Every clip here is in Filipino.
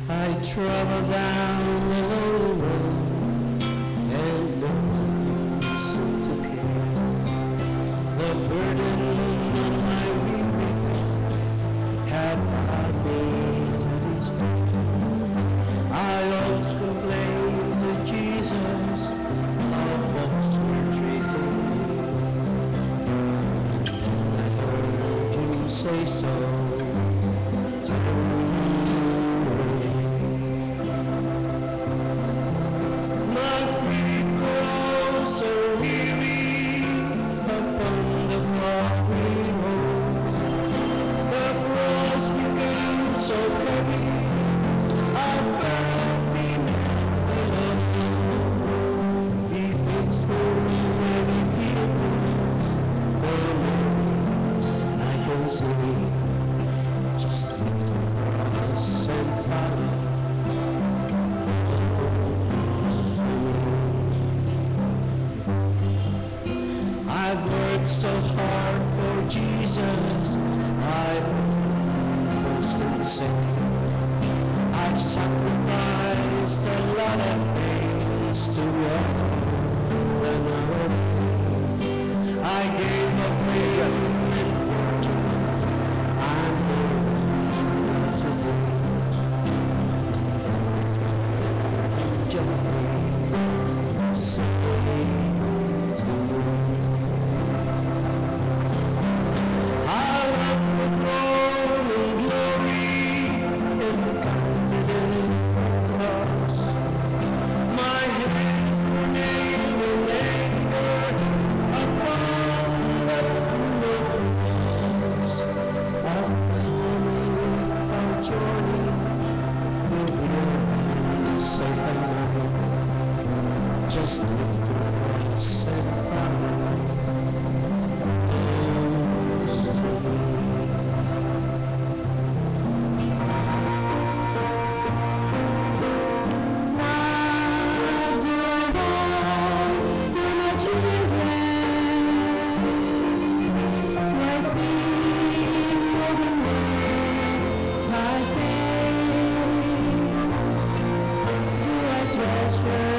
I travel down the lonely road and no one seemed to care. The burden on my weary back had brought me to despair. I often complained to Jesus how folks were treating me, and then I heard him say so. I've worked so hard for Jesus, I've most insane. I've sacrificed a lot of things to earn the narrow pain. I gave up fame and fortune, I'm more today. Gently say to me, just lift your voice and follow close to me. Why do I want for my children? Why sing for the world my faith? Do I treasure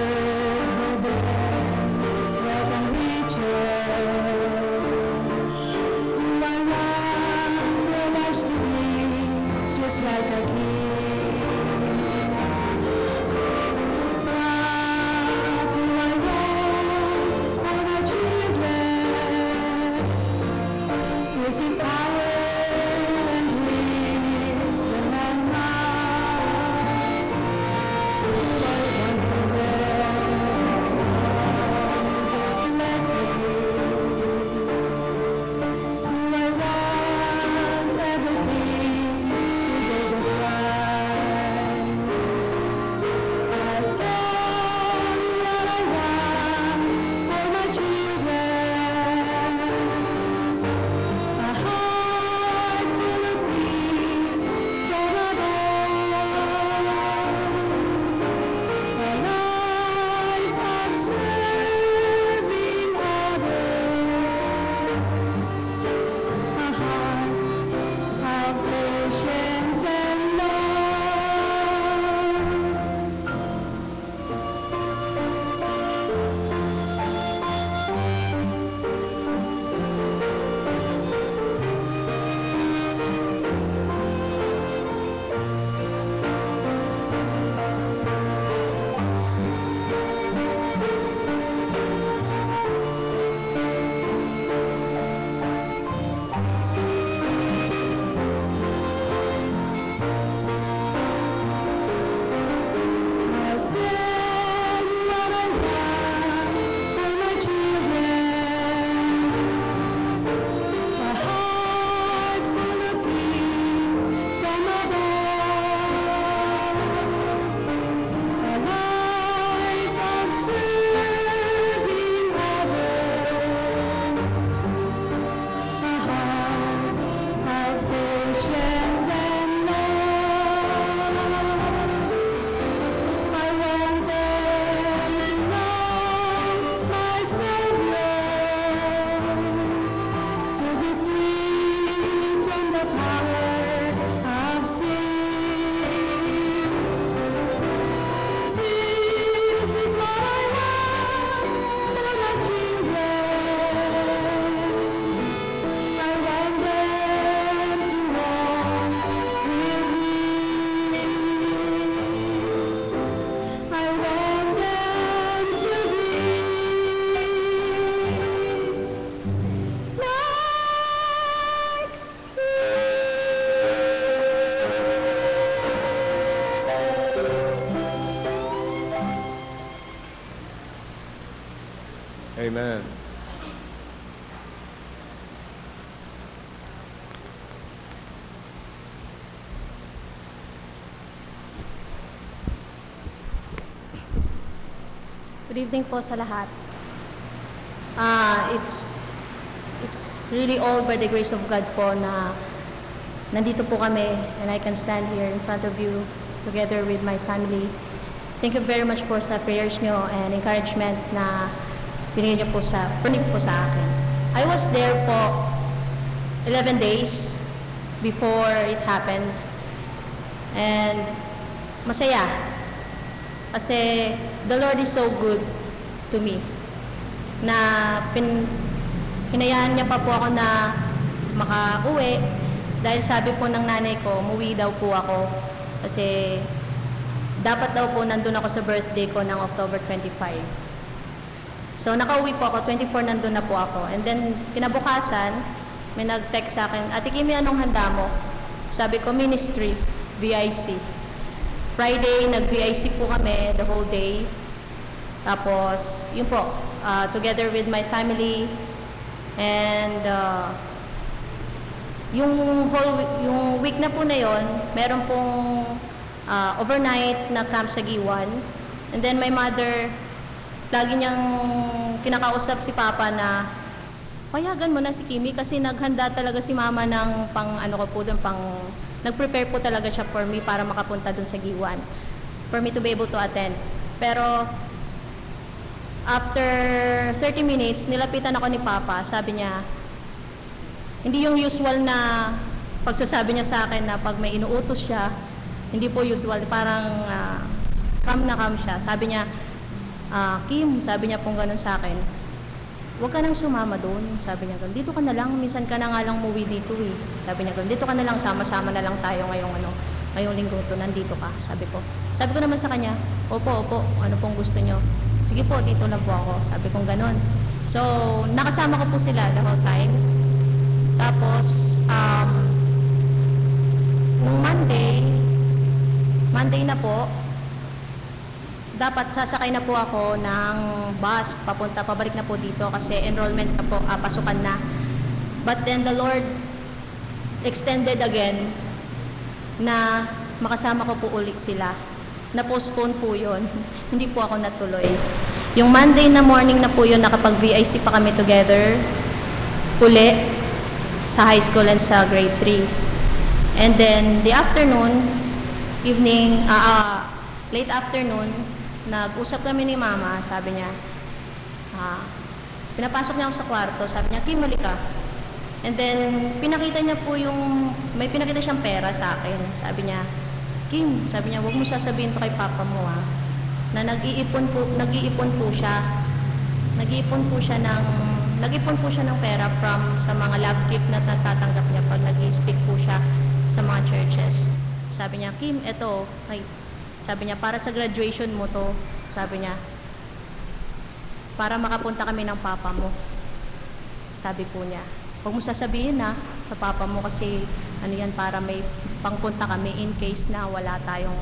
Amen. Good evening po sa lahat. It's really all by the grace of God po na nandito po kami and I can stand here in front of you together with my family. Thank you very much po sa prayers nyo and encouragement na binigay nyo po parinig po sa akin. I was there po 11 days before it happened and masaya kasi the Lord is so good to me na hinayaan niya pa po ako na makauwi dahil sabi po ng nanay ko, umuwi daw po ako kasi dapat daw po nandun ako sa birthday ko ng October 25. So nakauwi po ako, 24 nandun na po ako. And then kinabukasan, may nag-text sa akin, Ate Kimi, anong handa mo? Sabi ko, ministry, VIC. Friday, nag-VIC po kami the whole day. Tapos, yun po, together with my family. And yung week na po na yon, meron pong overnight na camp sa Giwan. And then my mother, lagi niyang kinakausap si Papa na, payagan mo na si Kimi kasi naghanda talaga si Mama ng nag-prepare po talaga siya for me para makapunta dun sa Giwan, for me to be able to attend. Pero, after 30 minutes, nilapitan ako ni Papa, sabi niya, hindi yung usual na pagsasabi niya sa akin na pag may inuutos siya, hindi po usual, parang calm na calm siya. Sabi niya, Kim, sabi niya pong ganun sa akin, huwag ka nang sumama doon. Sabi niya, dito ka na lang, minsan ka na nga lang umuwi dito eh. Sabi niya, dito ka na lang, sama-sama na lang tayo ngayong linggo to, nandito ka. Sabi ko naman sa kanya, opo, ano pong gusto niyo? Sige po, dito lang po ako. Sabi kong ganun. So, nakasama ko po sila the whole time. Tapos, nung Monday na po, dapat sasakay na po ako ng bus, pabalik na po dito kasi enrollment na po, pasukan na. But then the Lord extended again na makasama ko po ulit sila. Na-postpone po yun. Hindi po ako natuloy. Yung Monday na morning na po yun, nakapag-VIC pa kami together uli sa high school and sa grade 3. And then the late afternoon, nag-usap kami ni Mama, sabi niya, pinapasok niya ako sa kwarto, sabi niya, Kim, mali ka. And then, pinakita niya po may pinakita siyang pera sa akin. Sabi niya, Kim, sabi niya, huwag mo sasabihin to kay Papa mo na nag-iipon po siya ng pera sa mga love gift na natatanggap niya pag nag-i-speak po siya sa mga churches. Sabi niya, Kim, eto, sabi niya, para sa graduation mo to, sabi niya, para makapunta kami ng Papa mo. Sabi po niya, huwag mo sasabihin sa Papa mo kasi para may pangpunta kami in case na wala tayong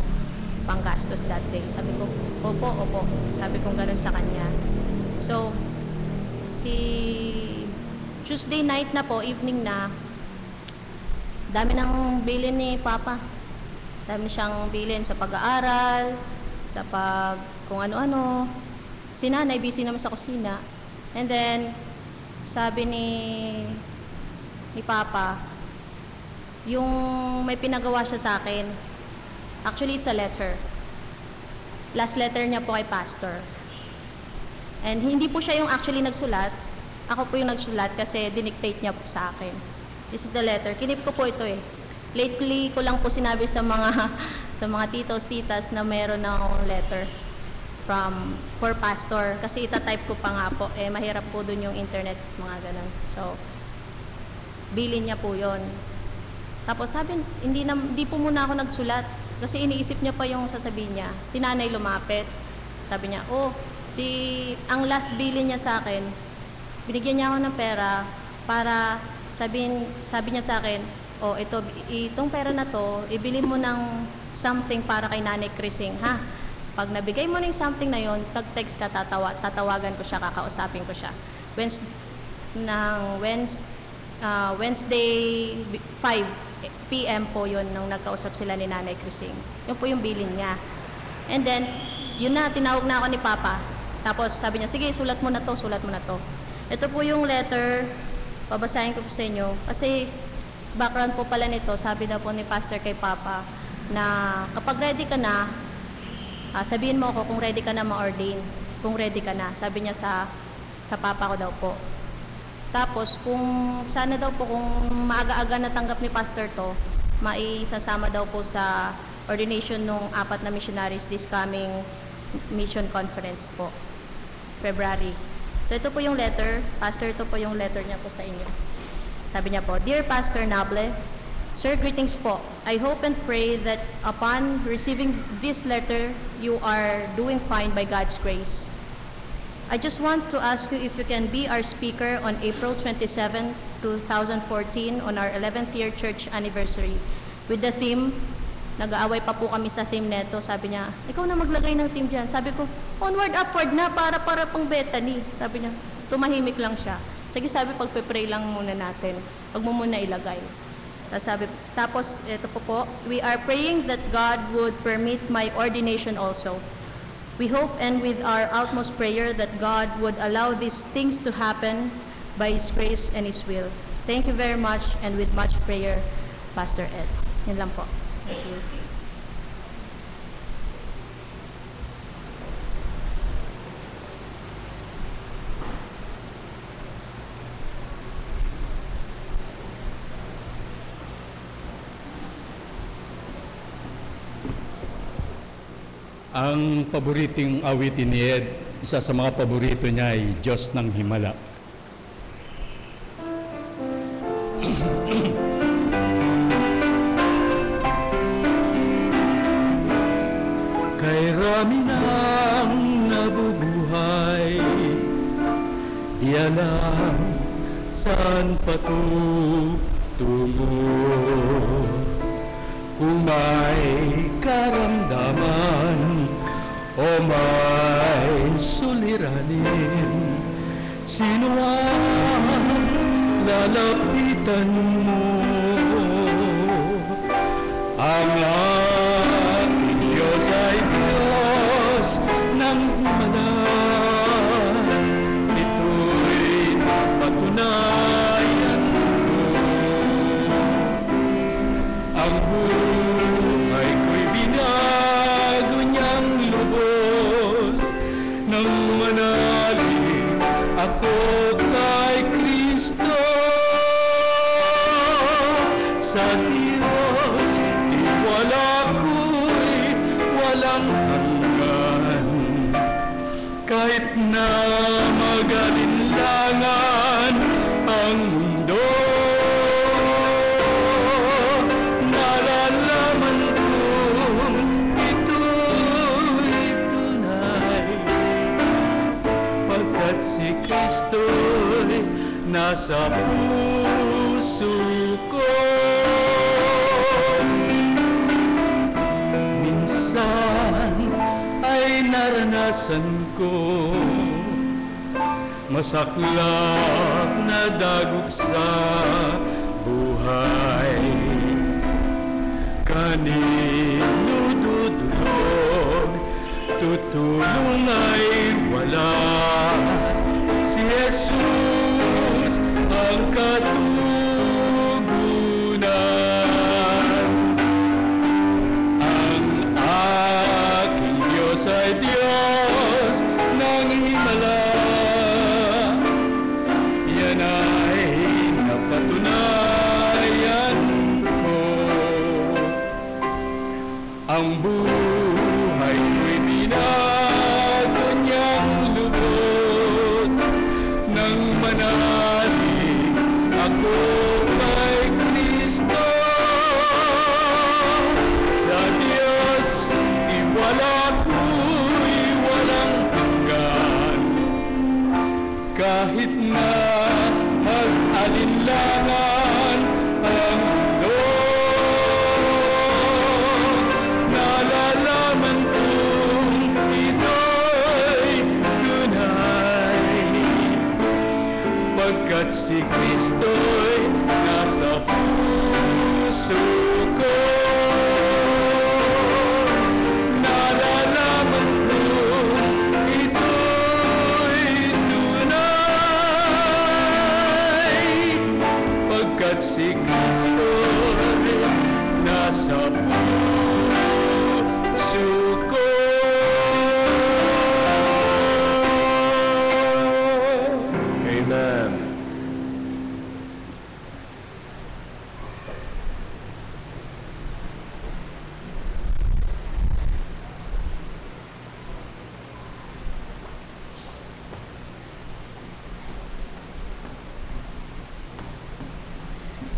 panggastos that day. Sabi ko, opo. Sabi ko gano'n sa kanya. So, Tuesday night na po, evening na, dami ng bilin ni Papa. Dami siyang bilin sa pag-aaral, sa kung ano-ano. Si Nanay, busy naman sa kusina. And then, sabi ni Papa, yung may pinagawa siya sa akin, actually it's a letter. Last letter niya po kay Pastor. And hindi po siya yung actually nagsulat. Ako po yung nagsulat kasi dinictate niya po sa akin. This is the letter. Kinip ko po ito eh. Lately ko lang po sinabi sa mga titos, titas na meron na akong letter for pastor. Kasi itatype ko pa nga po. Mahirap po dun yung internet, mga ganun. So, bilin niya po yon. Tapos sabi, hindi po muna ako nagsulat. Kasi iniisip niya pa yung sasabihin niya. Si Nanay lumapit. Sabi niya, ang last bilin niya sa akin, binigyan niya ako ng pera para sabi niya sa akin, itong pera na to, ibili mo ng something para kay Nanay Krising, ha? Pag nabigay mo na yung something na yon, tag-text ka, tatawagan ko siya, kakausapin ko siya. Wednesday 5 p.m. po yun nung nagkausap sila ni Nanay Crising. Yun po yung bilin niya. And then, yun na, tinawag na ako ni Papa. Tapos sabi niya, sige, sulat mo na to, sulat mo na to. Ito po yung letter, babasahin ko po sa inyo. Kasi background po pala nito, sabi na po ni Pastor kay Papa, na kapag ready ka na, sabihin mo ako kung ready ka na ma-ordain. Kung ready ka na. Sabi niya sa Papa ko daw po. Tapos, kung sana daw po, kung maaga-aga natanggap ni Pastor to, maisasama daw po sa ordination ng 4 na missionaries this coming mission conference po, February. So, ito po yung letter. Pastor, ito po yung letter niya po sa inyo. Sabi niya po, Dear Pastor Nable, Sir, greetings po. I hope and pray that upon receiving this letter, you are doing fine by God's grace. I just want to ask you if you can be our speaker on April 27, 2014 on our 11th year church anniversary with the theme, nag-aaway pa po kami sa theme neto, sabi niya, ikaw na maglagay ng theme dyan. Sabi ko, onward, upward na, para pang Bethany. Sabi niya, tumahimik lang siya. Sige, sabi, pagpe-pray lang muna natin. Huwag mo muna ilagay. Tapos, ito po, we are praying that God would permit my ordination also. We hope and with our utmost prayer that God would allow these things to happen by His grace and His will. Thank you very much, and with much prayer, Pastor Ed. Yan lang po. Thank you. Ang paboritong awitin ni Ed, isa sa mga paborito niya ay Diyos ng Himala. Kay rami nang nabubuhay, di alam saan patutungo. Kung may karamdaman o may suliranin, sino ang lalapitan mo? Ang ating Diyos ay Diyos ng Himala. Ito'y patunayan ko. Ang buhay ko'y binago niyang lubos nang manalig ako kay Kristo. Sa Diyos, tiwala ko'y walang hanggan. Kahit na magalinlangan ang mundo, si Kristo'y nasa puso ko. Minsan ay naranasan ko masaklap na dagok sa buhay. Kanino dudulog, tutulong ay wala. Si Jesus ang katugunan. Ang aking Diyos ay Diyos ng Himala. Yan ay napatunayan ko. Ang buhay ko'y binago niyang lubos nang manalig ako kay Kristo. Sa Diyos, tiwala ko'y walang hanggan. Kahit na mag-alinlangan ang mundo, nalala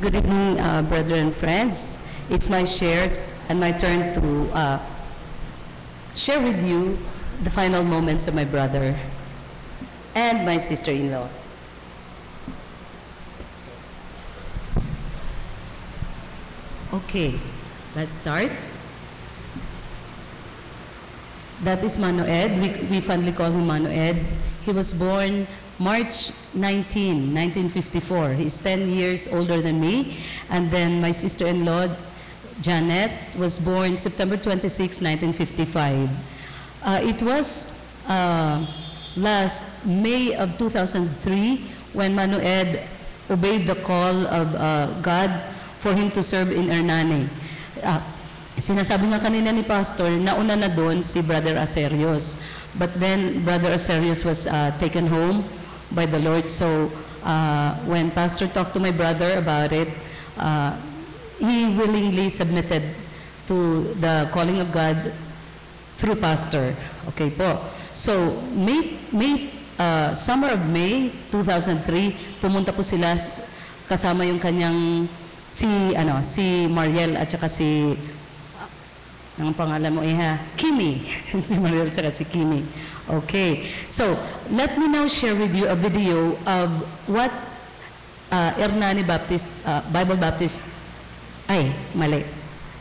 Good evening, brethren and friends. It's my share and my turn to share with you the final moments of my brother and my sister-in-law. Okay, let's start. That is Mano Ed. We fondly call him Mano Ed. He was born March 19, 1954. He's 10 years older than me. And then my sister-in-law, Janet, was born September 26, 1955. It was last May of 2003 when Mano Ed obeyed the call of God for him to serve in Hernani. Sinasabi nga kanina ni Pastor, nauna na doon si Brother Aserios. But then Brother Aserios was taken home by the Lord. So when Pastor talked to my brother about it, he willingly submitted to the calling of God through Pastor. Okay po. So summer of May 2003, pumunta po sila kasama yung kanyang si Mariel at saka si ang pangalan mo Kimi. Si Mariel at saka si Kimi. Okay. So, let me now share with you a video of what Hernani Baptist, Bible Baptist, mali.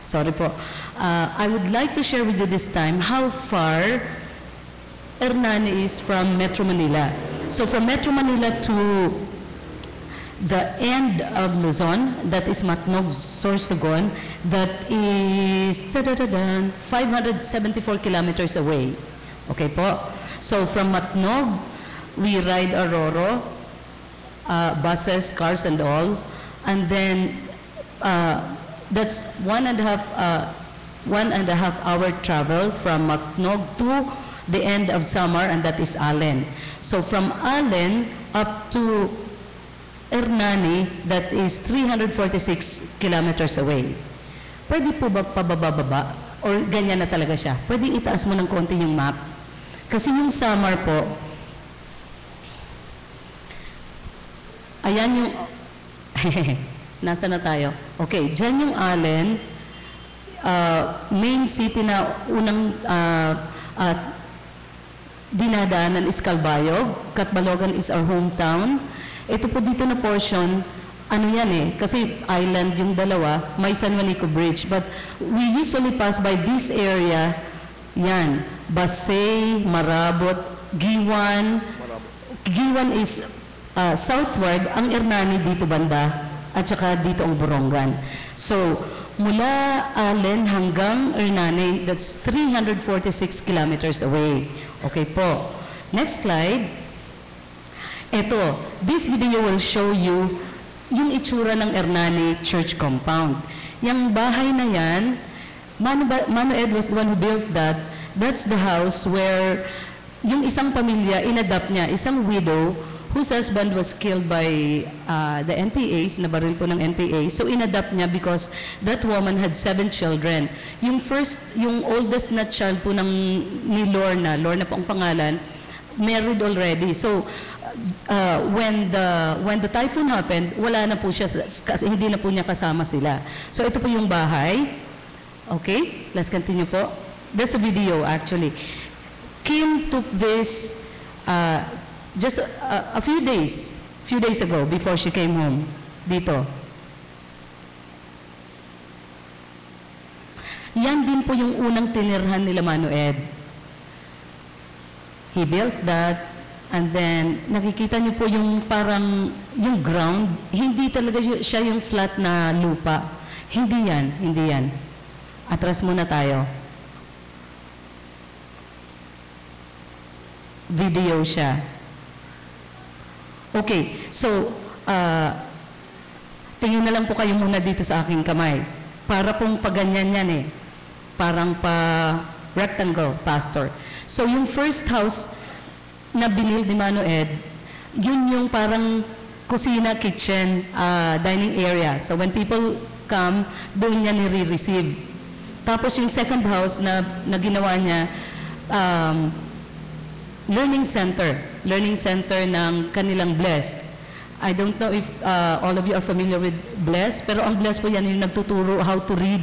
Sorry po. I would like to share with you this time how far Hernani is from Metro Manila. So, from Metro Manila to the end of Luzon, that is Matnog, Sorsogon, that is 574 kilometers away. Okay po? So from Matnog, we ride Aurora, buses, cars and all, and then that's one and a half hour travel from Matnog to the end of Samar, and that is Allen. So from Allen up to Hernani, that is 346 kilometers away. Pwede po ba pababa-baba? Or ganyan na talaga siya? Pwede itaas mo ng konti yung map. Kasi yung Samar po, ayan yung, nasa na tayo? Okay, dyan yung Allen, main city na unang dinadaanan is Calbayog. Catbalogan is our hometown. Ito po dito na portion, ano yan kasi island yung dalawa, may San Juanico Bridge. But we usually pass by this area, yan, Basay, Marabot, Giwan. Giwan is southward, ang Hernani dito banda, at saka dito ang Borongan. So, mula Allen hanggang Hernani, that's 346 kilometers away. Okay po. Next slide. Ito, this video will show you yung itsura ng Hernani Church Compound. Yung bahay na yan, Mano Ed was the one who built that. That's the house where yung isang pamilya, inadapt niya, isang widow whose husband was killed by the NPAs, nabaril po ng NPA. So inadapt niya because that woman had 7 children. Yung oldest na child po ni Lorna po ang pangalan, married already. So when the typhoon happened, wala na po siya kasi hindi na po niya kasama sila. So ito po yung bahay. Okay, let's continue po. That's a video actually. Kim took this just a few days ago before she came home dito. Yan din po yung unang tinirhan nila Mano Ed. He built that. And then, nakikita niyo po yung parang, yung ground, hindi talaga siya yung flat na lupa. Hindi yan. Atras muna tayo. Video siya. Okay, so, tingin na lang po kayo muna dito sa aking kamay. Para pong paganyan yan Parang rectangle, Pastor. So, yung first house na binil ni Mano Ed, yun yung parang kusina, kitchen, dining area. So when people come, doon niya nire-receive. Tapos yung second house na ginawa niya, learning center ng kanilang Blessed. I don't know if all of you are familiar with Bless, pero ang Bless po yan yung nagtuturo how to read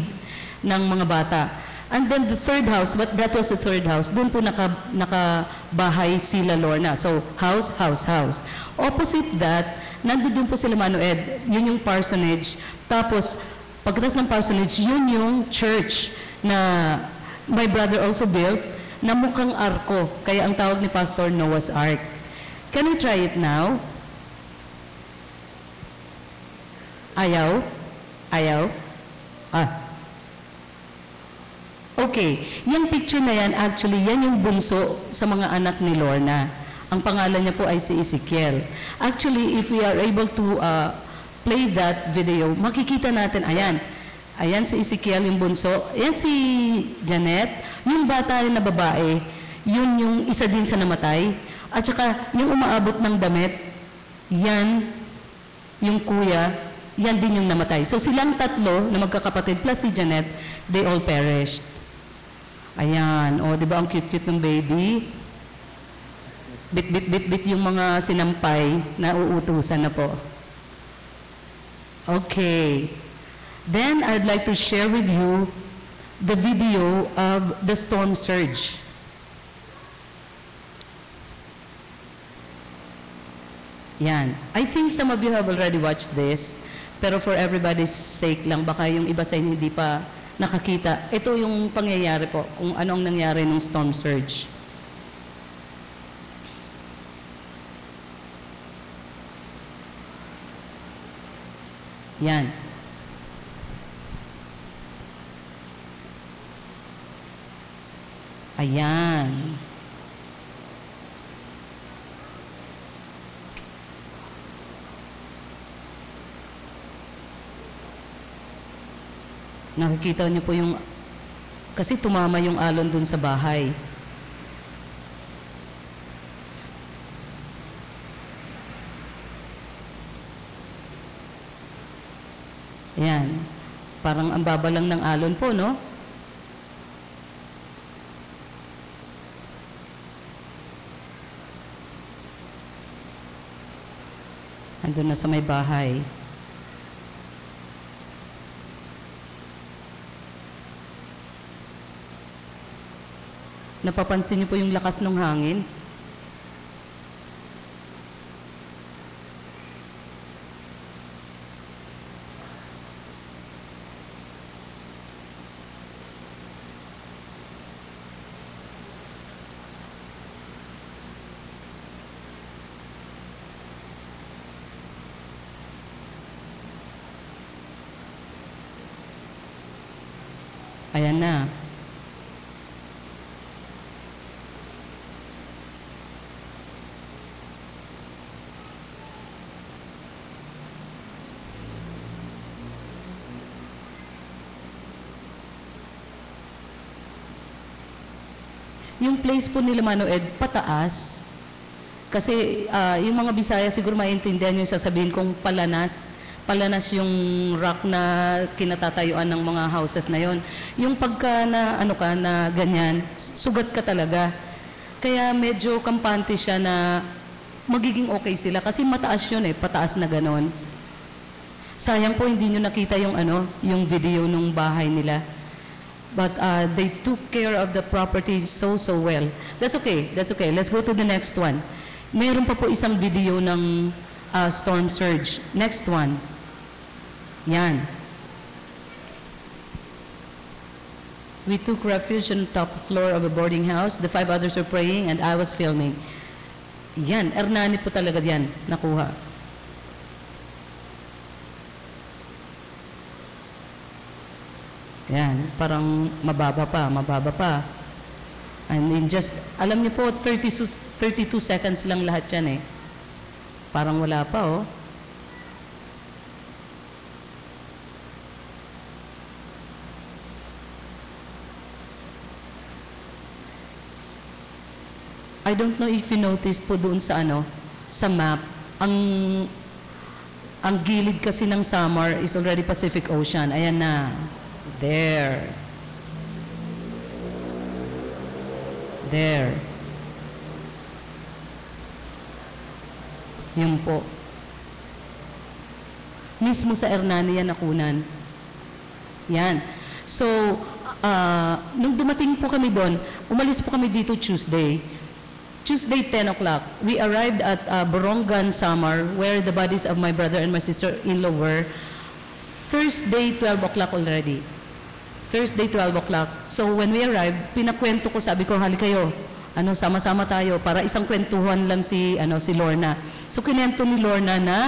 ng mga bata. And then the third house, but that was the third house, doon po nakabahay sila Lorna. So, house, house, house. Opposite that, nandun po sila Manoed, yun yung parsonage. Tapos, pagkatapos ng parsonage, yun yung church na my brother also built, na mukhang arko. Kaya ang tawag ni Pastor Noah's Ark. Can we try it now? Ayaw? Ayaw? Okay. Yung picture na yan, actually, yan yung bunso sa mga anak ni Lorna. Ang pangalan niya po ay si Ezekiel. Actually, if we are able to play that video, makikita natin, ayan. Ayan si Ezekiel, yung bunso. Ayan si Janet. Yung bata rin na babae, yun yung isa din sa namatay. At saka, yung umaabot ng damit, yan, yung kuya, yan din yung namatay. So silang tatlo na magkakapatid plus si Janet, they all perished. Ayan, o, di ba ang cute-cute ng baby? Bit yung mga sinampay na uutusan na po. Okay. Then, I'd like to share with you the video of the storm surge. Yan. I think some of you have already watched this, pero for everybody's sake lang, baka yung iba sa inyo hindi pa nakakita. Ito yung pangyayari po, kung anong nangyari ng storm surge. Yan. Ayan. Nakikita niyo po yung, kasi tumama yung alon dun sa bahay. Ayan. Parang ang baba lang ng alon po, no? Andun na sa may bahay. Napapansin niyo po yung lakas ng hangin? Ayan na. Yung place po nila Manoed, pataas. Kasi yung mga Bisaya siguro maintindihan yung sasabihin kong palanas. Palanas yung rock na kinatatayuan ng mga houses na yon. Yung pagka na, ano ka, na ganyan, sugat ka talaga. Kaya medyo kampante siya na magiging okay sila. Kasi mataas yun pataas na ganon. Sayang po hindi nyo nakita yung, yung video nung bahay nila. But they took care of the property so well. That's okay, that's okay. Let's go to the next one. Meron pa po isang video ng storm surge. Next one. Yan. We took refuge on the top floor of a boarding house. The 5 others were praying and I was filming. Yan, Hernani po talaga yan, nakuha. Yan, parang mababa pa. And in just, alam niyo po, 32 seconds lang lahat yan Parang wala pa I don't know if you noticed po doon sa sa map, ang gilid kasi ng Samar is already Pacific Ocean. Ayan na. There. Yun po. mismo sa Hernani yan nakunan. Yan. So, nung dumating po kami doon, umalis po kami dito Tuesday, 10 o'clock. We arrived at Borongan, Samar, where the bodies of my brother and my sister-in-law were. Thursday, 12 o'clock already. Thursday, 12 o'clock. So when we arrived, pinakwento ko, sabi ko, hali kayo, sama-sama tayo, para isang kwentuhan lang si Lorna. So kinento ni Lorna na,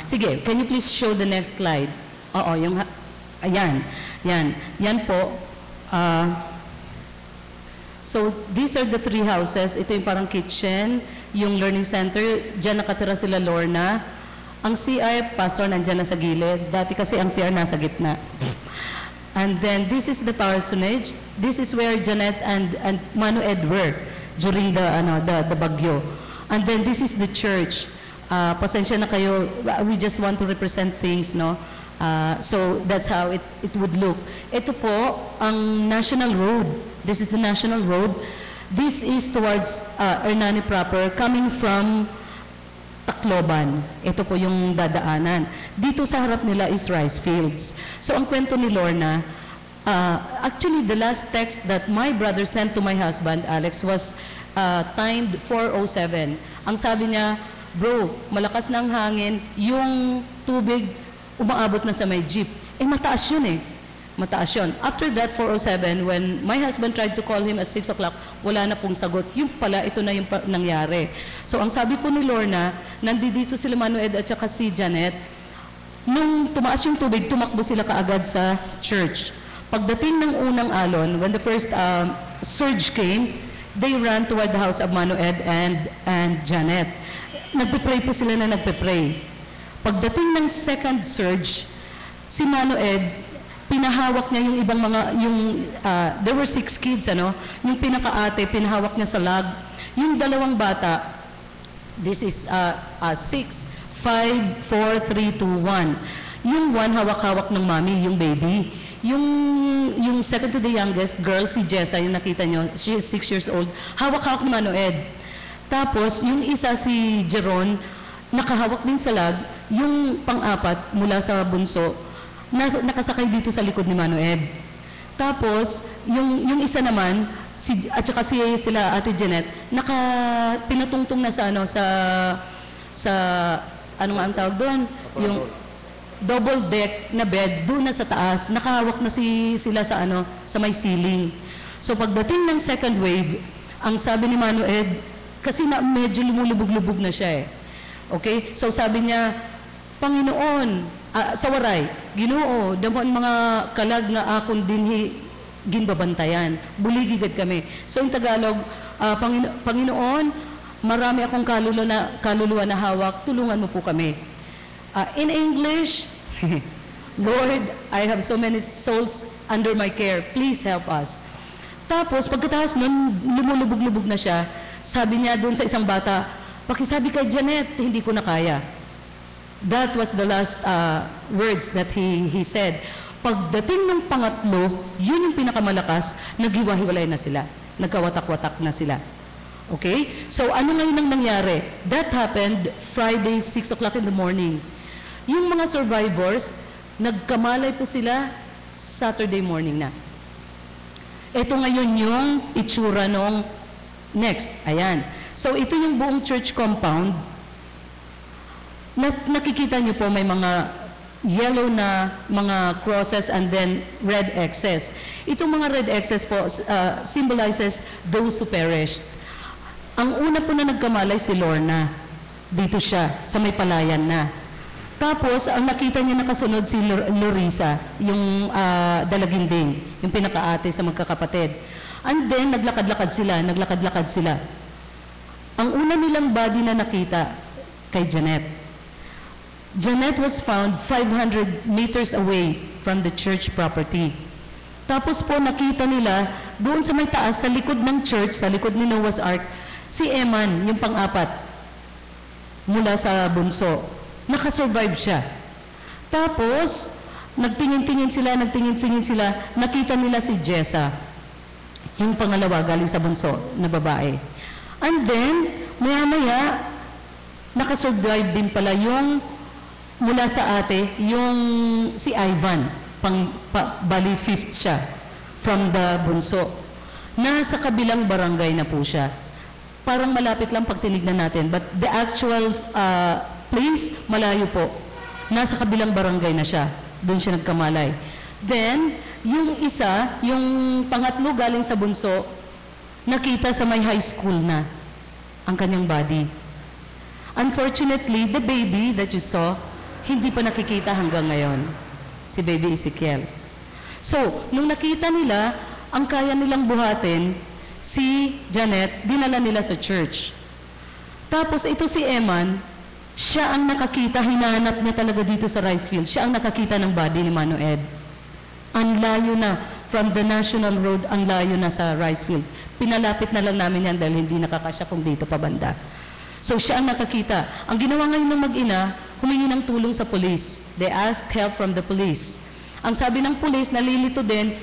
sige, can you please show the next slide? Oo, ayan, yan po. So these are the 3 houses. Ito yung parang kitchen, yung learning center. Diyan nakatira sila Lorna. Ang CR, pastor, nandyan na sa gilid. Dati kasi ang CR nasa gitna. And then this is the parsonage. This is where Janet and Manu Ed were during the bagyo. And then this is the church. Pasensya na kayo. We just want to represent things, no? So that's how it would look. Ito po ang National Road. This is the National Road. This is towards Hernani proper, coming from Tacloban. Ito po yung dadaanan. Dito sa harap nila is rice fields. So ang kwento ni Lorna, actually the last text that my brother sent to my husband, Alex, was timed 4:07. Ang sabi niya, bro, malakas ng hangin, yung tubig umaabot na sa may jeep. Mataas yun Mataas yun. After that, 4:07, when my husband tried to call him at 6 o'clock, wala na pong sagot. Yung pala, ito na yung nangyari. So, ang sabi po ni Lorna, nandito sila Manuel at saka si Janet, nung tumaas yung tubig, tumakbo sila kaagad sa church. Pagdating ng unang alon, when the first surge came, they ran toward the house of Manuel and Janet. Nagpe-pray po sila na nagpe-pray. Pagdating ng second surge, si Manuel, pinahawak niya yung ibang mga, there were 6 kids, yung pinakaate, pinahawak niya sa lag. Yung 2 bata, this is 6, 5, 4, 3, 2, 1. Yung 1, hawak-hawak ng mami, yung baby. Yung second to the youngest girl, si Jessa, yung nakita nyo, she is 6 years old, hawak-hawak ni Manuel. Tapos, yung isa, si Jeron, nakahawak din sa lag, yung pang-apat, mula sa bunso, nakasakay dito sa likod ni Manuel. Tapos, yung isa naman, at saka sila Ate Janet, pinatungtong na sa ano nga ang tawag doon? Yung double deck na bed, doon na sa taas, nakahawak na sila sa may ceiling. So pagdating ng second wave, ang sabi ni Manuel, kasi medyo lumulubog-lubog na siya Okay? So sabi niya, Panginoon, sa waray, Ginoo, damon mga kalag nga akon dinhi ginbabantayan. Buligigad kami. So in Tagalog, Panginoon, marami akong kaluluwa na hawak, tulungan mo po kami. In English, Lord, I have so many souls under my care. Please help us. Tapos, pagkatapos nun, lumulubog-lubog na siya, sabi niya doon sa isang bata, pakisabi kay Janet, hindi ko na kaya. That was the last words that he said. Pagdating ng pangatlo, yun yung pinakamalakas, naghiwa-hiwalay na sila. Nagkawatak-watak na sila. Okay? So, ano ngayon ang nangyari? That happened Friday, 6 o'clock in the morning. Yung mga survivors, nagkamalay po sila Saturday morning na. Ito ngayon yung itsura nung next. Ayan. So, ito yung buong church compound. Nakikita niyo po may mga yellow na mga crosses and then red X's. Itong mga red X's po symbolizes those who perished. Ang una po na nagkamalay si Lorna. Dito siya, sa may palayan na. Tapos, ang nakita niya nakasunod si Lorisa, yung dalaginding, yung pinakaate sa magkakapatid. And then, naglakad-lakad sila. Ang una nilang body na nakita, kay Janet. Janet was found 500 meters away from the church property. Tapos po nakita nila, doon sa may taas, sa likod ng church, sa likod ni Noah's Ark, si Eman, yung pang-apat, mula sa bunso. Nakasurvive siya. Tapos, nagtingin-tingin sila, nakita nila si Jessa, yung pangalawa galing sa bunso na babae. And then, maya-maya, nakasurvive din pala yung mula sa ate, yung si Ivan, bali fifth siya, from the bunso. Nasa kabilang barangay na po siya. Parang malapit lang pag tinignan natin, but the actual place, malayo po. Nasa kabilang barangay na siya. Doon siya nagkamalay. Then, yung isa, yung pangatlo galing sa bunso, nakita sa may high school na ang kanyang body. Unfortunately, the baby that you saw, hindi pa nakikita hanggang ngayon. Si baby Ezekiel. So, nung nakita nila, ang kaya nilang buhatin, si Janet, dinala nila sa church. Tapos ito si Eman, siya ang nakakita, hinanap niya talaga dito sa rice field. Siya ang nakakita ng body ni Mano Ed. Ang layo na, from the National Road, ang layo na sa rice field. Pinalapit na lang namin yan dahil hindi nakakasya kung dito pa banda. So siya ang nakakita. Ang ginawa ngayon ng mag-ina, humingi ng tulong sa police. They asked help from the police. Ang sabi ng police, nalilito din,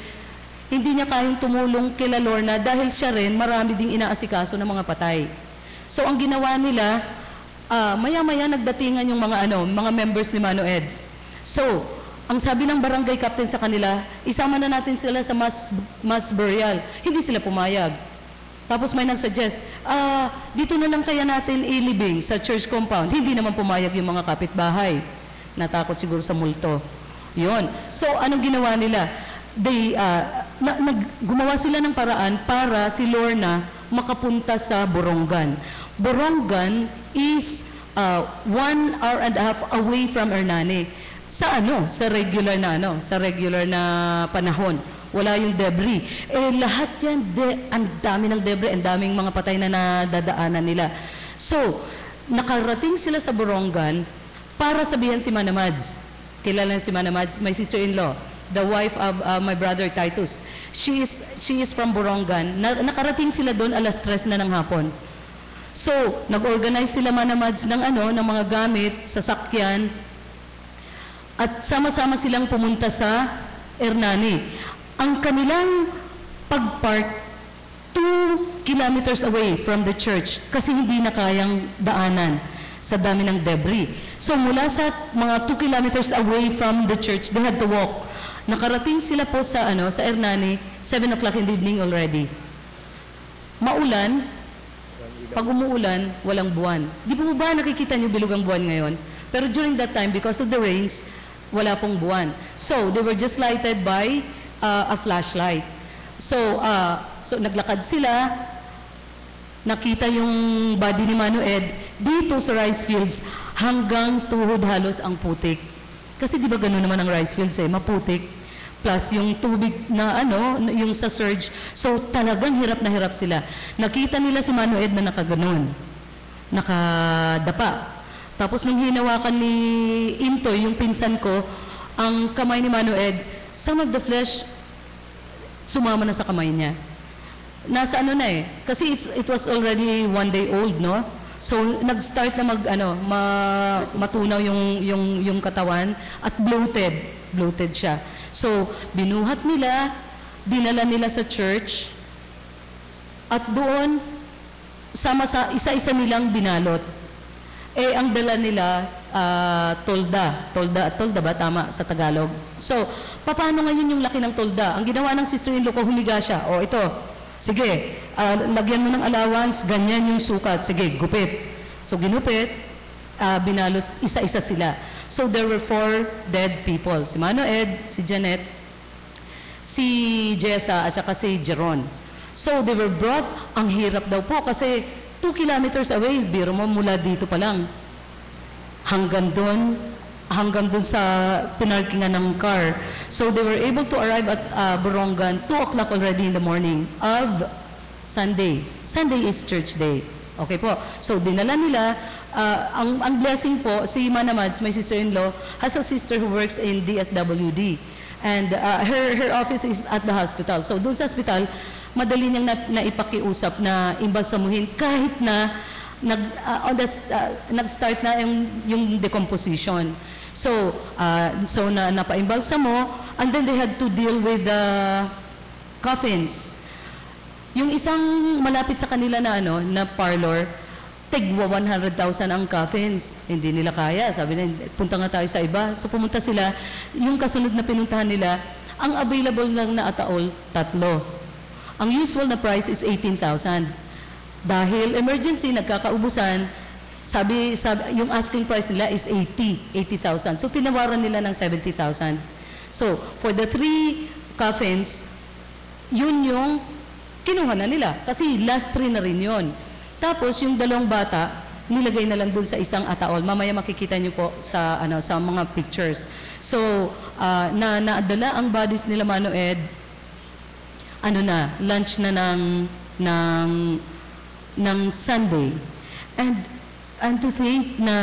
hindi niya kayang tumulong kila Lorna dahil siya rin marami ding inaasikaso ng mga patay. So ang ginawa nila, maya-maya nagdatingan yung mga members ni Mano Ed. So, ang sabi ng barangay captain sa kanila, isama na natin sila sa mass burial. Hindi sila pumayag. Tapos may nagsuggest, dito na lang kaya natin ilibing sa church compound. Hindi naman pumayag yung mga kapitbahay. Natakot siguro sa multo. Yun. So, anong ginawa nila? Gumawa sila ng paraan para si Lorna makapunta sa Borongan. Borongan is 1.5 hours away from Hernani. Sa Sa regular na panahon. Wala yung debris. Lahat yan, ang dami ng debris, ang daming mga patay na nadadaanan nila. So, nakarating sila sa Borongan para sabihan si Manamads. Kilala si Manamads, my sister-in-law, the wife of my brother Titus. She is from Borongan. Nakarating sila doon 3:00 na ng hapon. So, nag-organize sila Manamads ng mga gamit, sasakyan, at sama-sama silang pumunta sa Hernani. Ang kanilang pag-park 2 kilometers away from the church kasi hindi na kayang daanan sa dami ng debris. So mula sa mga 2 kilometers away from the church, they had to walk. Nakarating sila po sa Hernani, 7 o'clock in the evening already. Maulan, pag umuulan, walang buwan. Di po ba nakikita niyo bilog ang buwan ngayon? Pero during that time, because of the rains, wala pong buwan. So they were just lighted by a flashlight. So naglakad sila, nakita yung body ni Mano Ed dito sa rice fields hanggang tuhod halos ang putik. Kasi di ba gano'n naman ang rice fields maputik. Plus yung tubig na yung sa surge. So talagang hirap na hirap sila. Nakita nila si Mano Ed na nakaganon. Nakadapa. Tapos nung hinawakan ni Intoy, yung pinsan ko, ang kamay ni Mano Ed, some of the flesh sumama na sa kamay niya. Nasa kasi it was already 1 day old, no? So nag-start na matunaw yung katawan at bloated siya. So binuhat nila, dinala nila sa church at doon isa-isa nilang binalot. Ang dala nila tolda ba tama sa Tagalog? So, paano ngayon yung laki ng tolda? Ang ginawa ng sister-in-law ko, humiga siya. Ito, sige, lagyan mo ng allowance, ganyan yung sukat. Sige, gupit. So, ginupit, binalot, isa-isa sila. So, there were 4 dead people. Si Mano Ed, si Janet, si Jessa, at saka si Jeron. So, they were brought, ang hirap daw po, kasi 2 kilometers away, biro mo mula dito pa lang. Hanggang doon sa pinarkingan ng car. So they were able to arrive at Borongan 2 o'clock already in the morning of Sunday. Sunday is church day. Okay po. So dinala nila, ang blessing po, si Manamads, my sister-in-law, has a sister who works in DSWD. And her office is at the hospital. So doon sa hospital, madali niyang naipakiusap na imbalsamuhin kahit na nag-start na yung decomposition. So napaimbalsamo, and then they had to deal with the coffins. Yung isang malapit sa kanila na parlor, tigwa 100,000 ang coffins. Hindi nila kaya. Sabi nila, punta nga tayo sa iba. So pumunta sila. Yung kasunod na pinuntahan nila, ang available lang na ataol, 3. Ang usual na price is 18,000. Dahil emergency, nagkakaubusan, sabi, yung asking price nila is 80,000. So tinawaran nila ng 70,000. So for the 3 coffins, yun yung kinuha na nila. Kasi last 3 na rin yun. Tapos yung 2 bata, nilagay na lang dun sa isang ataol. Mamaya makikita niyo po sa sa mga pictures. So naadala ang bodies nila Mano Ed, lunch na ng Sunday. And to think na,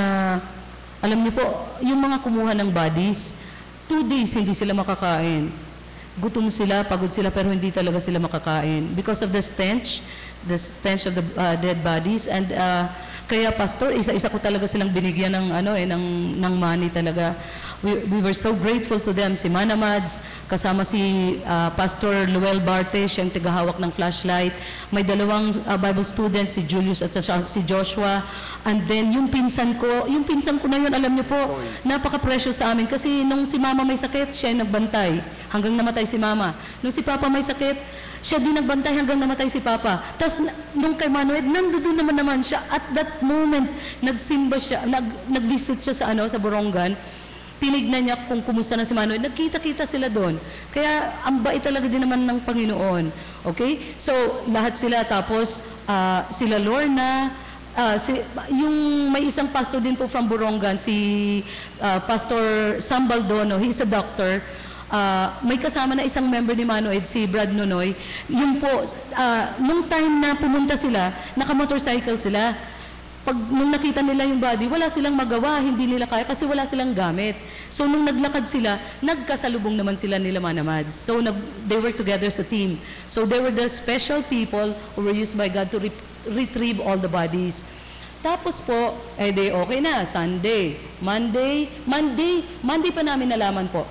alam niyo po, yung mga kumuha ng bodies, 2 days hindi sila makakain. Gutom sila, pagod sila, pero hindi talaga sila makakain because of the stench of the dead bodies. And kaya pastor, isa-isa ko talaga silang binigyan ng ng money talaga. We were so grateful to them. Si Mana Mads, kasama si Pastor Luel Barte, siyang tagahawak ng flashlight. May 2 Bible students, si Julius at si Joshua. And then yung pinsan ko na yun, alam niyo po, napaka-precious sa amin kasi nung si Mama may sakit, siya yung nagbantay hanggang namatay si Mama. Nung si Papa may sakit, siya din nagbantay hanggang namatay si Papa. Tapos nung kay Manuel, nandoon naman siya. At that moment, nagsimba siya, nag-visit siya sa Borongan. Tinignan niya kung kumusta na si Manuel. Nagkita-kita sila doon. Kaya ang bait talaga din naman ng Panginoon. Okay? So lahat sila, tapos sila Lorna, yung may isang pastor din po from Borongan, si Pastor Sam Baldono, he's a doctor. May kasama na isang member ni Manoed, si Brad Nonoy. Yung po, nung time na pumunta sila, naka-motorcycle sila. Nung nakita nila yung body, wala silang magawa, hindi nila kaya kasi wala silang gamit. So nung naglakad sila, nagkasalubong naman sila nila Manamads. So they work together as a team. So they were the special people who were used by God to retrieve all the bodies. Tapos po, okay na, Sunday, Monday pa namin nalaman po.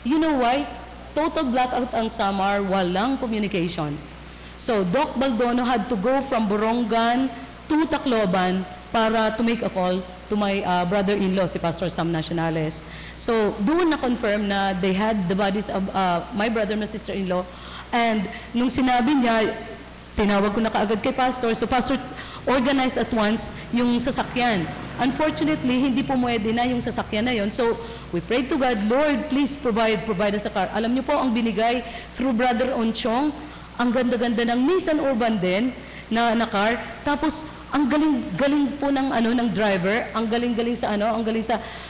You know why? Total blackout ang Samar, walang communication. So Doc Baldono had to go from Borongan to Tacloban para to make a call to my brother-in-law, si Pastor Sam Nacionales. So doon na-confirm na they had the bodies of my brother and sister-in-law. And nung sinabi niya, tinawag ko na kaagad kay Pastor. So Pastor organized at once yung sasakyan. Unfortunately, hindi po pwede na yung sasakyan na yon. So we prayed to God, Lord, please provide us a car. Alam niyo po, ang binigay through Brother Onchong, ang ganda-ganda ng Nissan Urban din na car. Tapos ang galing po ng driver, ang galing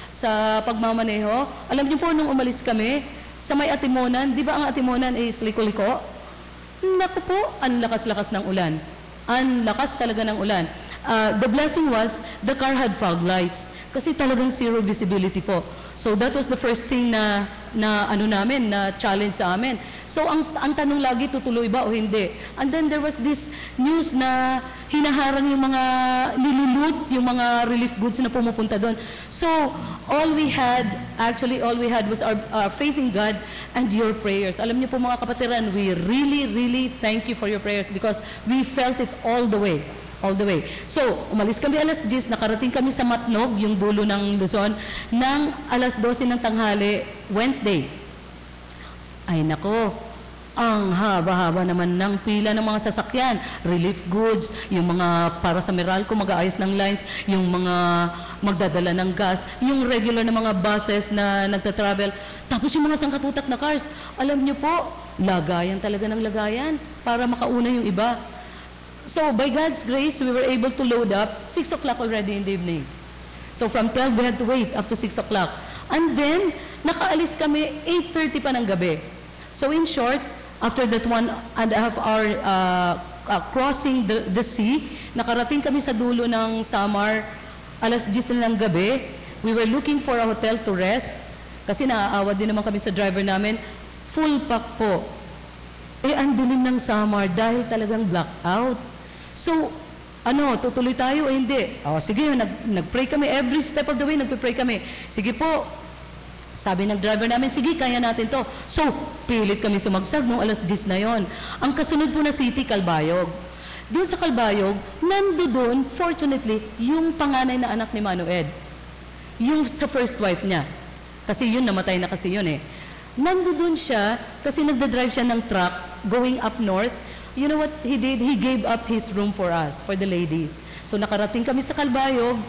sa pagmamaneho. Alam niyo po, nung umalis kami sa may Atimonan, di ba ang Atimonan is liko-liko? Naku po, ang lakas-lakas ng ulan. Ang lakas talaga ng ulan. The blessing was, the car had fog lights. Kasi talagang zero visibility po. So that was the first thing na challenge sa amin. So ang tanong lagi, tutuloy ba o hindi? And then there was this news na hinaharang yung mga nilulut, yung mga relief goods na pumupunta doon. So all we had was our faith in God and your prayers. Alam niyo po mga kapatiran, we really thank you for your prayers because we felt it all the way. So, umalis kami alas 10, nakarating kami sa Matnog, yung dulo ng Luzon, ng alas 12 ng tanghali, Wednesday. Ay nako, ang haba-haba naman ng pila ng mga sasakyan, relief goods, yung mga para sa Meralco, mag-aayos ng lines, yung mga magdadala ng gas, yung regular na mga buses na nagtatravel, tapos yung mga sangkatutak na cars. Alam niyo po, lagayan talaga ng lagayan para makauna yung iba. So, by God's grace, we were able to load up 6 o'clock already in the evening. So, from 12, we had to wait up to 6 o'clock. And then, nakaalis kami 8:30 pa ng gabi. So, in short, after that 1.5 hour crossing the sea, nakarating kami sa dulo ng Samar, alas 10 na ng gabi. We were looking for a hotel to rest. Kasi naaawa din naman kami sa driver namin. Full pack po. Ang dilim ng Samar dahil talagang blackout. So, tutuloy tayo o hindi? Sige, nag-pray kami. Every step of the way, nagpe-pray kami. Sige po, sabi ng driver namin, sige, kaya natin to. So, pilit kami sumagsag nung alas 10 na yon. Ang kasunod po na city, Calbayog. Doon sa Kalbayog, nandoon, fortunately, yung panganay na anak ni Mano Ed. Yung sa first wife niya. Kasi yun, namatay na kasi yun eh. Nandoon siya, kasi nagda-drive siya ng truck going up north. You know what he did? He gave up his room for us, for the ladies. So nakarating kami sa Kalbayog,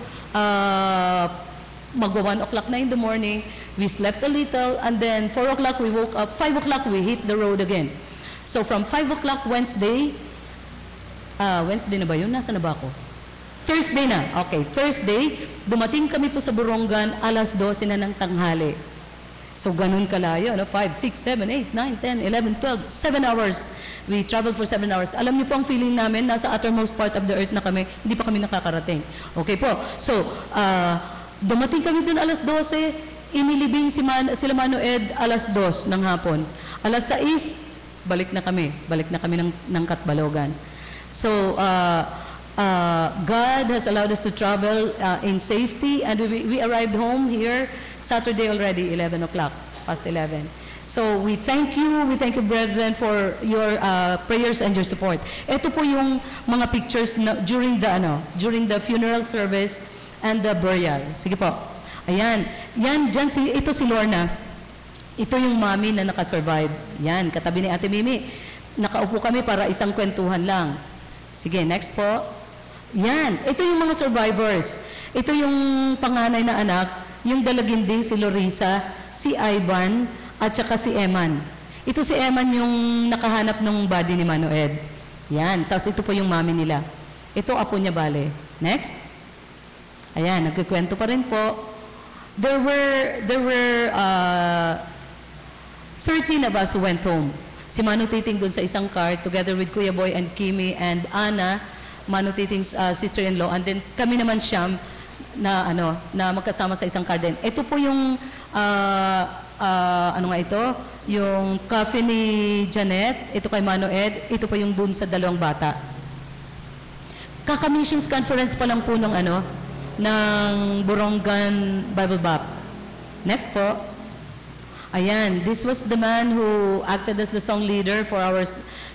magwa 1 o'clock na in the morning, we slept a little, and then 4 o'clock we woke up, 5 o'clock we hit the road again. So from 5 o'clock Wednesday na ba yun? Nasa na ba ako? Thursday na. Okay, Thursday, dumating kami po sa Borongan, alas 12 na ng tanghali. So ganun kalayo, 5, 6, 7, 8, 9, 10, 11, 12, 7 hours. We traveled for 7 hours. Alam niyo po ang feeling namin, nasa uttermost part of the earth na kami, hindi pa kami nakakarating. Okay po. So, dumating kami dun alas 12, inilibing sila Mano Ed alas 2 ng hapon. Alas 6, balik na kami ng Katbalogan. So, God has allowed us to travel in safety, and we arrived home here Saturday already, 11 o'clock, past 11. So, we thank you, brethren, for your prayers and your support. Ito po yung mga pictures during the funeral service and the burial. Sige po. Ayan. Ito si Lorna. Ito yung mami na nakasurvive. Yan, katabi ni Ate Mimi. Nakaupo kami para isang kwentuhan lang. Sige, next po. Yan, ito yung mga survivors. Ito yung panganay na anak, yung dalaginding si Lorisa, si Ivan, at saka si Eman. Ito si Eman yung nakahanap ng body ni Mano Ed. Yan, tapos ito po yung mami nila. Ito apo niya bale. Next. Ayan, nagkikwento pa rin po. There were 13 of us who went home. Si Mano Titing doon sa isang car together with Kuya Boy and Kimi and Ana, Mano Titing's sister-in-law, and then kami naman siyam na magkasama sa isang car din. Ito po yung yung coffee ni Janet, ito kay Mano Ed, ito po yung doon sa dalawang bata. Kaka-missions conference pa lang po ng Borongan Bible Bap. Next po. Ayan, this was the man who acted as the song leader for our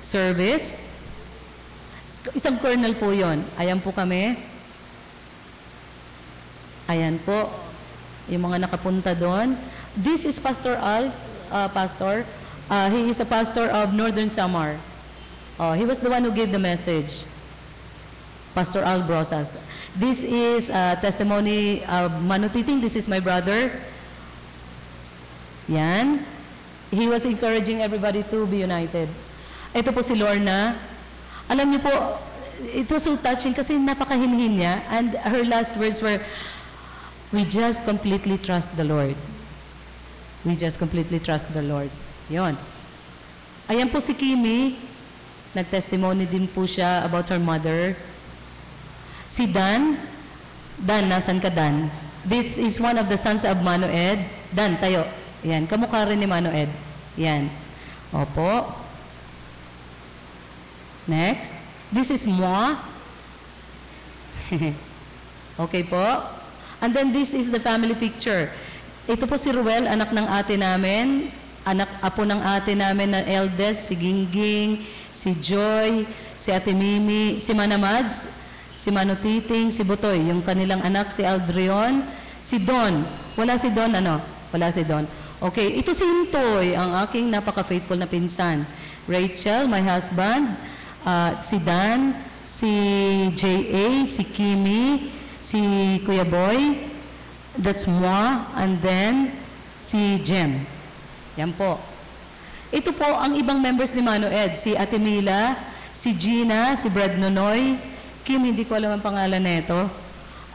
service. Isang colonel po yon. Ayan po kami. Ayan po, yung mga nakapunta doon. This is Pastor Al, pastor. He is a pastor of Northern Samar. He was the one who gave the message. Pastor Al Brosas. This is a testimony of Mano Titing. This is my brother. Yan. He was encouraging everybody to be united. Ito po si Lorna. Alam niyo po, it was so touching kasi napakahinhin niya, and her last words were, "We just completely trust the Lord. We just completely trust the Lord." Yon. Ayan po si Kimi. Nag-testimony din po siya about her mother. Si Dan. Dan, nasan ka Dan? This is one of the sons of Mano Ed. Dan, tayo. Yan, kamukha rin ni Mano Ed. Yan. Opo. Next. This is moi. Okay po. And then this is the family picture. Ito po si Ruel, anak ng ate namin. Apo ng ate namin na eldest, si Gingging, si Joy, si Ate Mimi, si Manamads, si Mano Titing, si Butoy, yung kanilang anak, si Aldrion, si Don. Wala si Don, Wala si Don. Okay, ito si Intoy, ang aking napaka-faithful na pinsan. Rachel, my husband, si Dan, si J.A., si Kimi, si Kuya Boy, that's moi, and then si Jem. Yan po. Ito po ang ibang members ni Mano Ed, si Ate Mila, si Gina, si Brad Nonoy, Kim, hindi ko alam ang pangalan nito.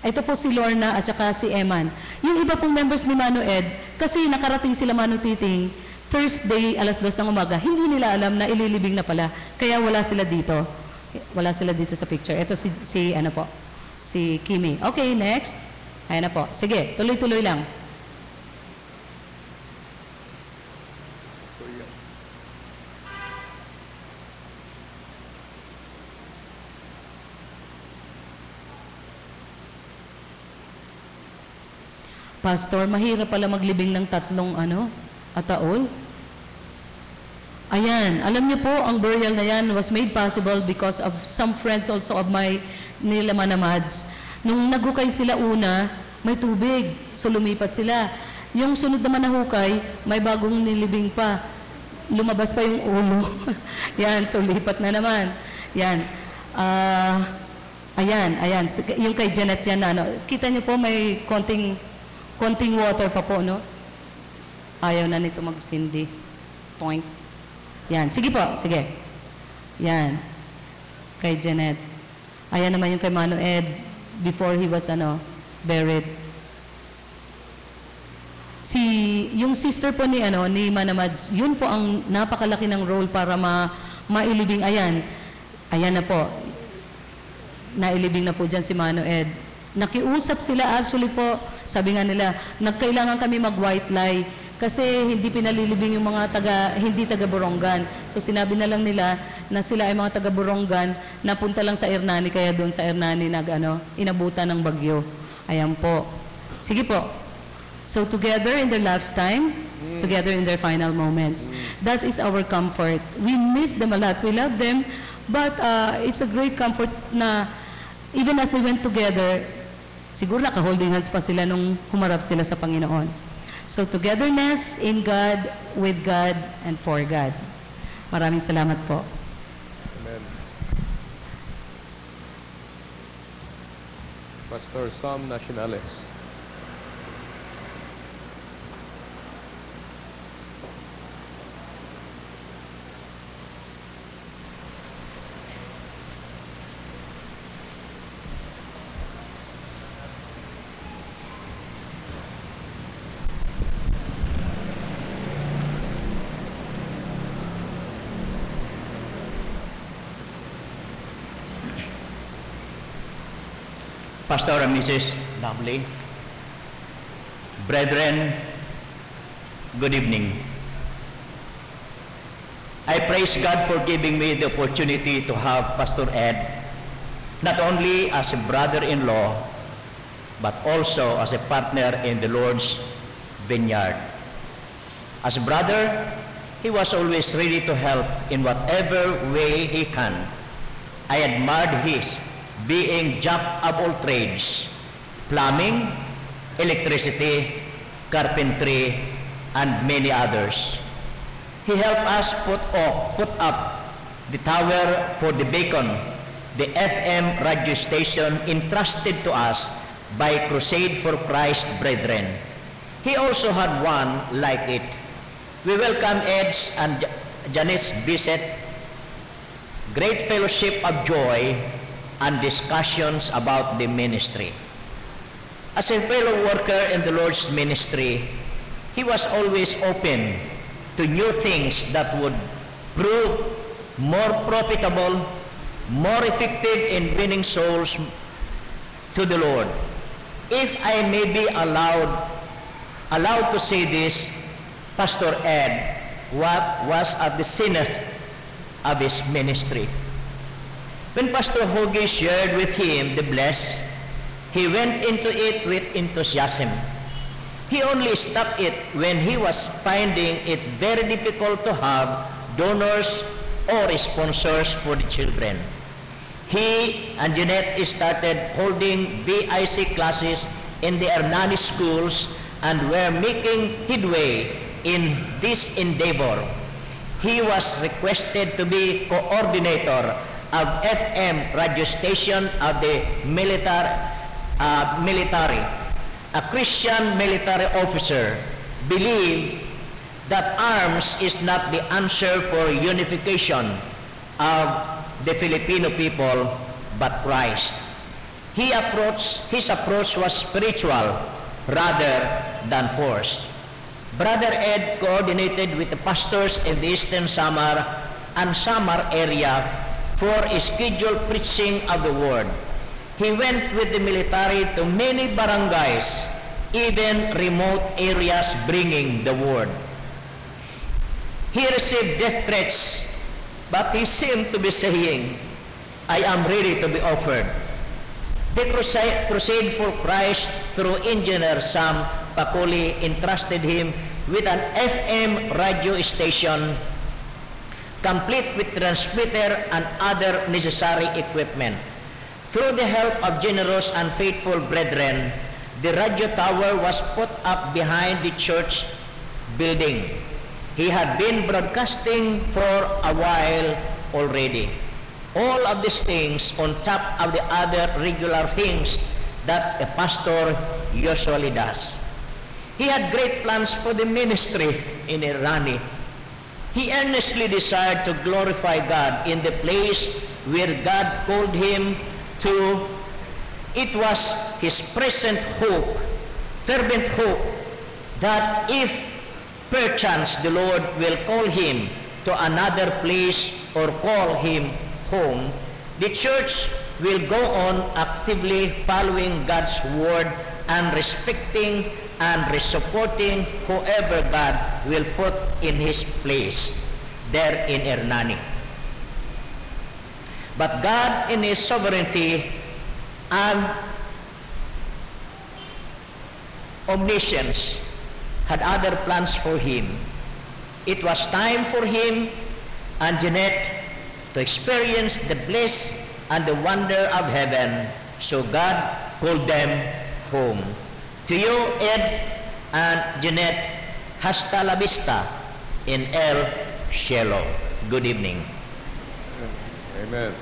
Ito po si Lorna at saka si Eman. Yung iba pong members ni Mano Ed, kasi nakarating sila Mano Titing, Thursday, alas 2 ng umaga, hindi nila alam na ililibing na pala. Kaya wala sila dito. Wala sila dito sa picture. Ito si Kimi. Okay, next. Ayan na po. Sige, tuloy-tuloy lang. Pastor, mahirap pala maglibing ng 3 ataol. Ayan, alam niyo po, ang burial na yan was made possible because of some friends also of my nila Manamads. Nung naghukay sila una, may tubig, so lumipat sila. Yung sunod naman na hukay, may bagong nilibing pa. Lumabas pa yung ulo. Yan, so lipat na naman. Yan. Ayan. Yung kay Janet yan, ano. Kita niyo po, may konting water pa po, no? Ayaw na nito magsindi. Point. Yan. Sige po, sige. Yan. Kay Janet. Ayan naman yung kay Mano Ed before he was, buried. Yung sister po ni Manamads, yun po ang napakalaki ng role para mailibing. Ayan na po. Nailibing na po dyan si Mano Ed. Nakiusap sila actually po, sabi nga nila, nagkailangan kami mag-white lie kasi hindi pinalilibing yung mga hindi taga Borongan. So sinabi na lang nila na sila ay mga taga Borongan, napunta lang sa Hernani, kaya doon sa Hernani inabutan ng bagyo. Ayan po. Sige po. So together in their lifetime, together in their final moments. That is our comfort. We miss them a lot. We love them, but it's a great comfort na even as they went together, siguro naka-holding hands pa sila nung humarap sila sa Panginoon. So togetherness in God, with God, and for God. Maraming salamat po. Amen. Pastor Sam Nacionales. Pastor and Mrs. Lovely, brethren, good evening. I praise God for giving me the opportunity to have Pastor Ed not only as a brother-in-law but also as a partner in the Lord's vineyard. As a brother, he was always ready to help in whatever way he can. I admired his being jack of all trades, plumbing, electricity, carpentry, and many others. He helped us put up the tower for the beacon, the FM radio station entrusted to us by Crusade for Christ Brethren. He also had one like it. We welcome Ed's and Janet's visit, great fellowship of joy, and discussions about the ministry. As a fellow worker in the Lord's ministry, he was always open to new things that would prove more profitable, more effective in winning souls to the Lord. If I may be allowed to say this, Pastor Ed was at the zenith of his ministry. When Pastor Hoagie shared with him the bless, he went into it with enthusiasm. He only stopped it when he was finding it very difficult to have donors or sponsors for the children. He and Jeanette started holding VIC classes in the Hernani schools and were making headway in this endeavor. He was requested to be coordinator of FM radio station of the military. A Christian military officer believed that arms is not the answer for unification of the Filipino people, but Christ. His approach was spiritual rather than force. Brother Ed coordinated with the pastors in the Eastern Samar and Samar area for a scheduled preaching of the word. He went with the military to many barangays, even remote areas, bringing the word. He received death threats, but he seemed to be saying, I am ready to be offered. The Crusade for Christ through Engineer Sam Pakuli entrusted him with an FM radio station complete with transmitter and other necessary equipment. Through the help of generous and faithful brethren, the radio tower was put up behind the church building. He had been broadcasting for a while already. All of these things on top of the other regular things that a pastor usually does. He had great plans for the ministry in Irani. He earnestly desired to glorify God in the place where God called him to. It was his present hope, fervent hope, that if perchance the Lord will call him to another place or call him home, the church will go on actively following God's word and respecting and supporting whoever God will put in his place there in Hernani. But God, in his sovereignty and omniscience, had other plans for him. It was time for him and Jeanette to experience the bliss and the wonder of heaven, so God called them home. To you, Ed and Jeanette, hasta la vista in El Cielo. Good evening. Amen.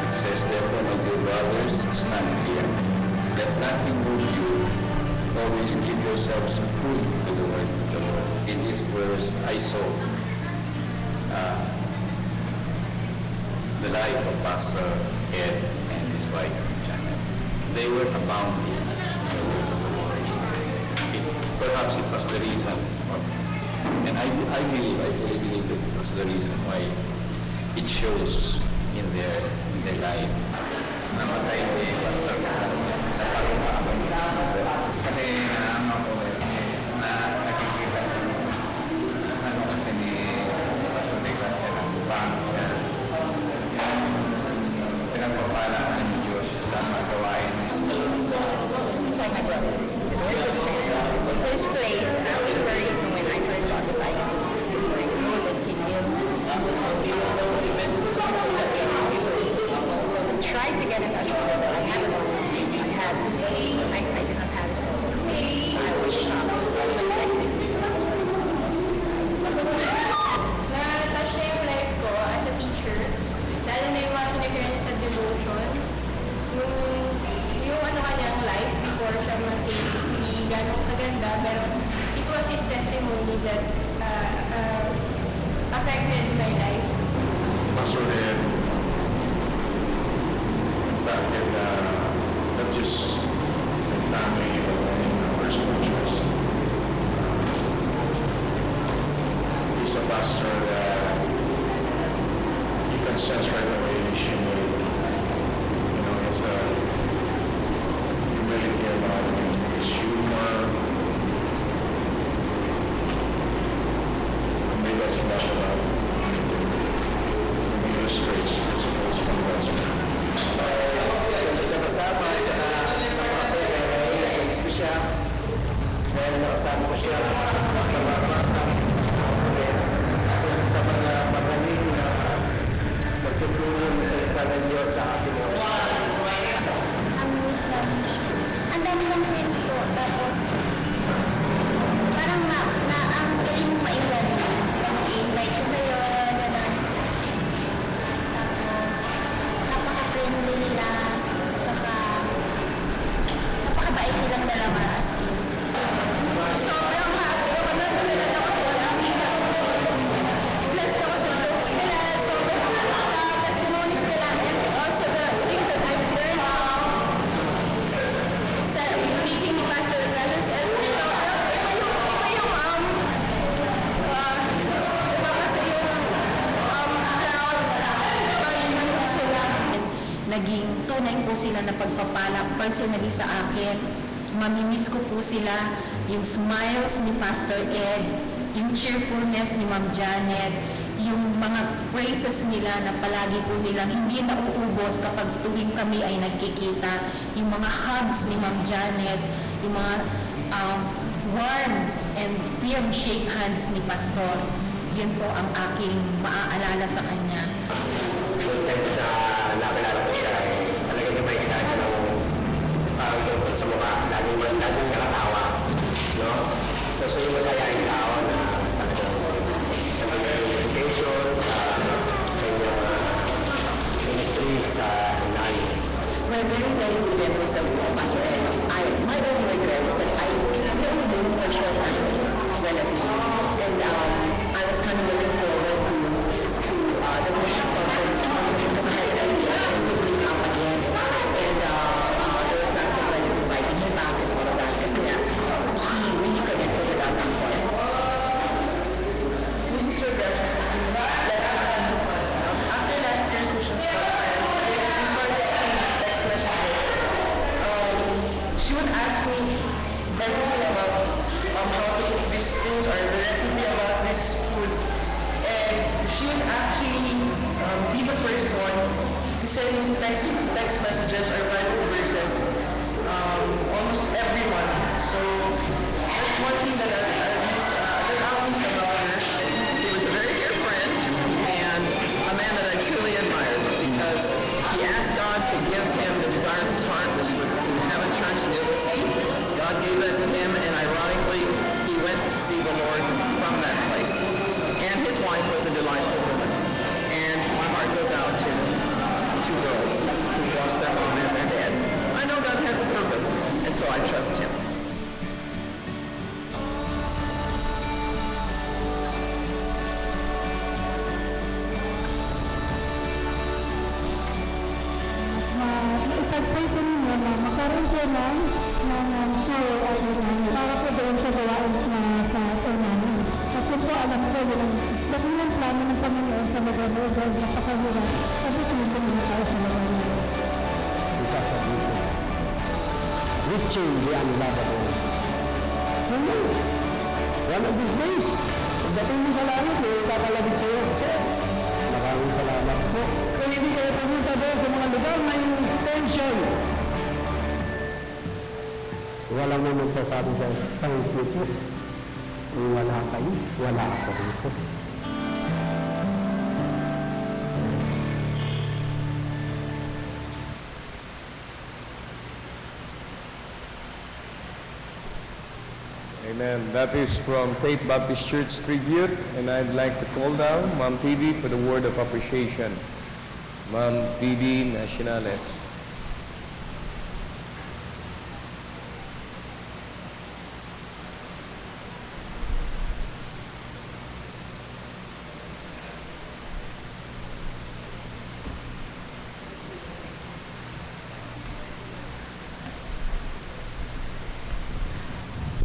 It says, therefore, my dear brothers, stand fear. Let nothing move you. Always give yourselves fully to the word of the Lord. In this verse, I saw the life of Pastor Ed and his wife, Janet. They were abounding in the word of the Lord. Perhaps it was the reason, and I fully believe that it was the reason why it shows in their life. Namatay si Pastor sa paluha. Kasi naano ko na nakikita ko ano kasi ni Pastor de Gracia na paano siya pinagpapalaan ng Diyos sa mga gawain. It's like my brother. It's a very good man. To his place, and I was worried when I heard about the life. It's like, oh, that he knew. Tried to get in touch with him, but I haven't. I did not have his cell phone. I was shocked. I was texting. Na-touch na yung life ko as a teacher, lalo na yung mga kinagano sa devotions, yung ano kanyang life before siya masing hindi ganong kaganda, pero it was his testimony that affected my life. Pastor Ed impacted not just the family but in our churches. He's a pastor that you can sense right away his humility. You know, it's a humility about him, his humor. And maybe that's not about him. He illustrates principles from God's word. Sa kasama at napakasaya ngayon sa Ispisya dahil nakasama ko siya sa mga sa mga magaling na magtutulong na salita ng Diyos sa ating oras. Ang Islam. Ang dami ng friend ko. Tapos, parang ang galing mong ma-invite siya sa'yo. tunay po sila na pagpapala personally sa akin. Mamimiss ko po sila, yung smiles ni Pastor Ed, yung cheerfulness ni Ma'am Janet, yung mga praises nila na palagi po nilang hindi nauubos kapag tuwing kami ay nagkikita, yung mga hugs ni Ma'am Janet, yung mga warm and firm shake hands ni Pastor. Yun po ang aking maaalala sa kanya. Good times na nakilala ko siya, talagang may makikita siya ng parang lungkot sa mukha, laging nakatawa, no? So yung masayahin tao na talagang sa mga invitations, sa inyong ministry, sa nani. We're very, very good members of Pastor Ed. My only regret is that I only knew him for a short time, relatively. And I was kind of looking forward to the missions conference because I had an idea of moving up again. And they were trying to invite him back and all of that. Kasi nga, he really connected with our people. This is your gracious after last year's missions conference, we started seeing text messages. She would ask me everything about how to cook these things or the recipe about this food. And she would actually be the first one to send text messages or Bible verses almost everyone. So that's one thing that I miss about her. He was a very dear friend and a man that I truly admired because he asked God to give him the desire of his heart, which was to have a church in Illicity. God gave that to him, and ironically, he went to see the Lord from that place. And his wife was a delightful woman. And my heart goes out to the two girls who lost their home and their dad. I know God has a purpose, and so I trust him. Ipag-pray po ninyo na magkaroon po ng power at para po doon sa gawain na sa namin. At kung po alam ko yung dakilang plano ng Panginoon sa magagawa dahil napakahirap at ituloy po nila tayo sa magagawa. Reaching the unlovable. Ano? One of these days, pagdating mo sa langit, may kakalabit sa'yo. Sir, maraming salamat po. Kung hindi kayo pumunta doon sa mga lugar na yung extension, walang naman sasabi sa thank you po. Kung wala kayo, wala ako dito. Amen. That is from Faith Baptist Church Tribute, and I'd like to call down Ma'am TV for the word of appreciation. Ma'am TV Nacionales.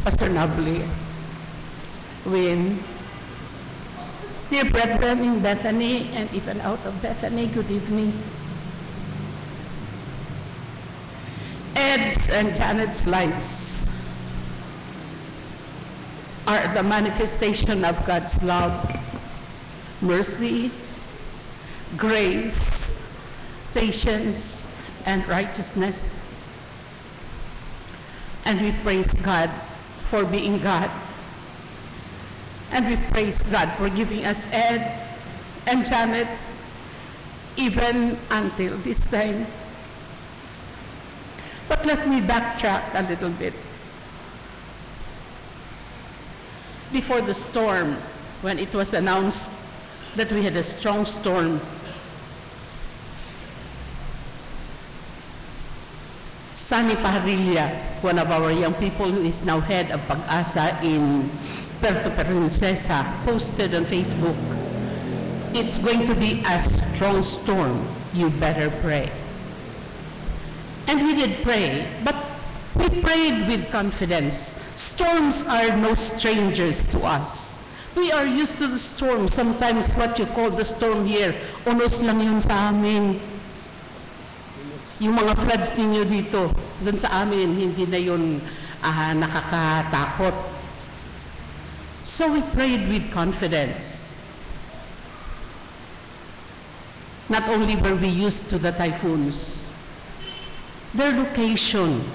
Pastor Nobly, Win, dear brethren in Bethany and even out of Bethany, good evening. Ed's and Janet's lives are the manifestation of God's love, mercy, grace, patience, and righteousness. And we praise God for being God. And we praise God for giving us Ed and Janet even until this time. But let me backtrack a little bit. Before the storm, when it was announced that we had a strong storm, Sunny Pajarilla, one of our young people who is now head of Pag-asa in Puerto Princesa, posted on Facebook, "It's going to be a strong storm. You better pray." And we did pray, but we prayed with confidence. Storms are no strangers to us. We are used to the storm. Sometimes what you call the storm here, unos lang yun sa amin. Yung mga floods ninyo dito, dun sa amin, hindi na yun nakakatakot. So we prayed with confidence. Not only were we used to the typhoons, their location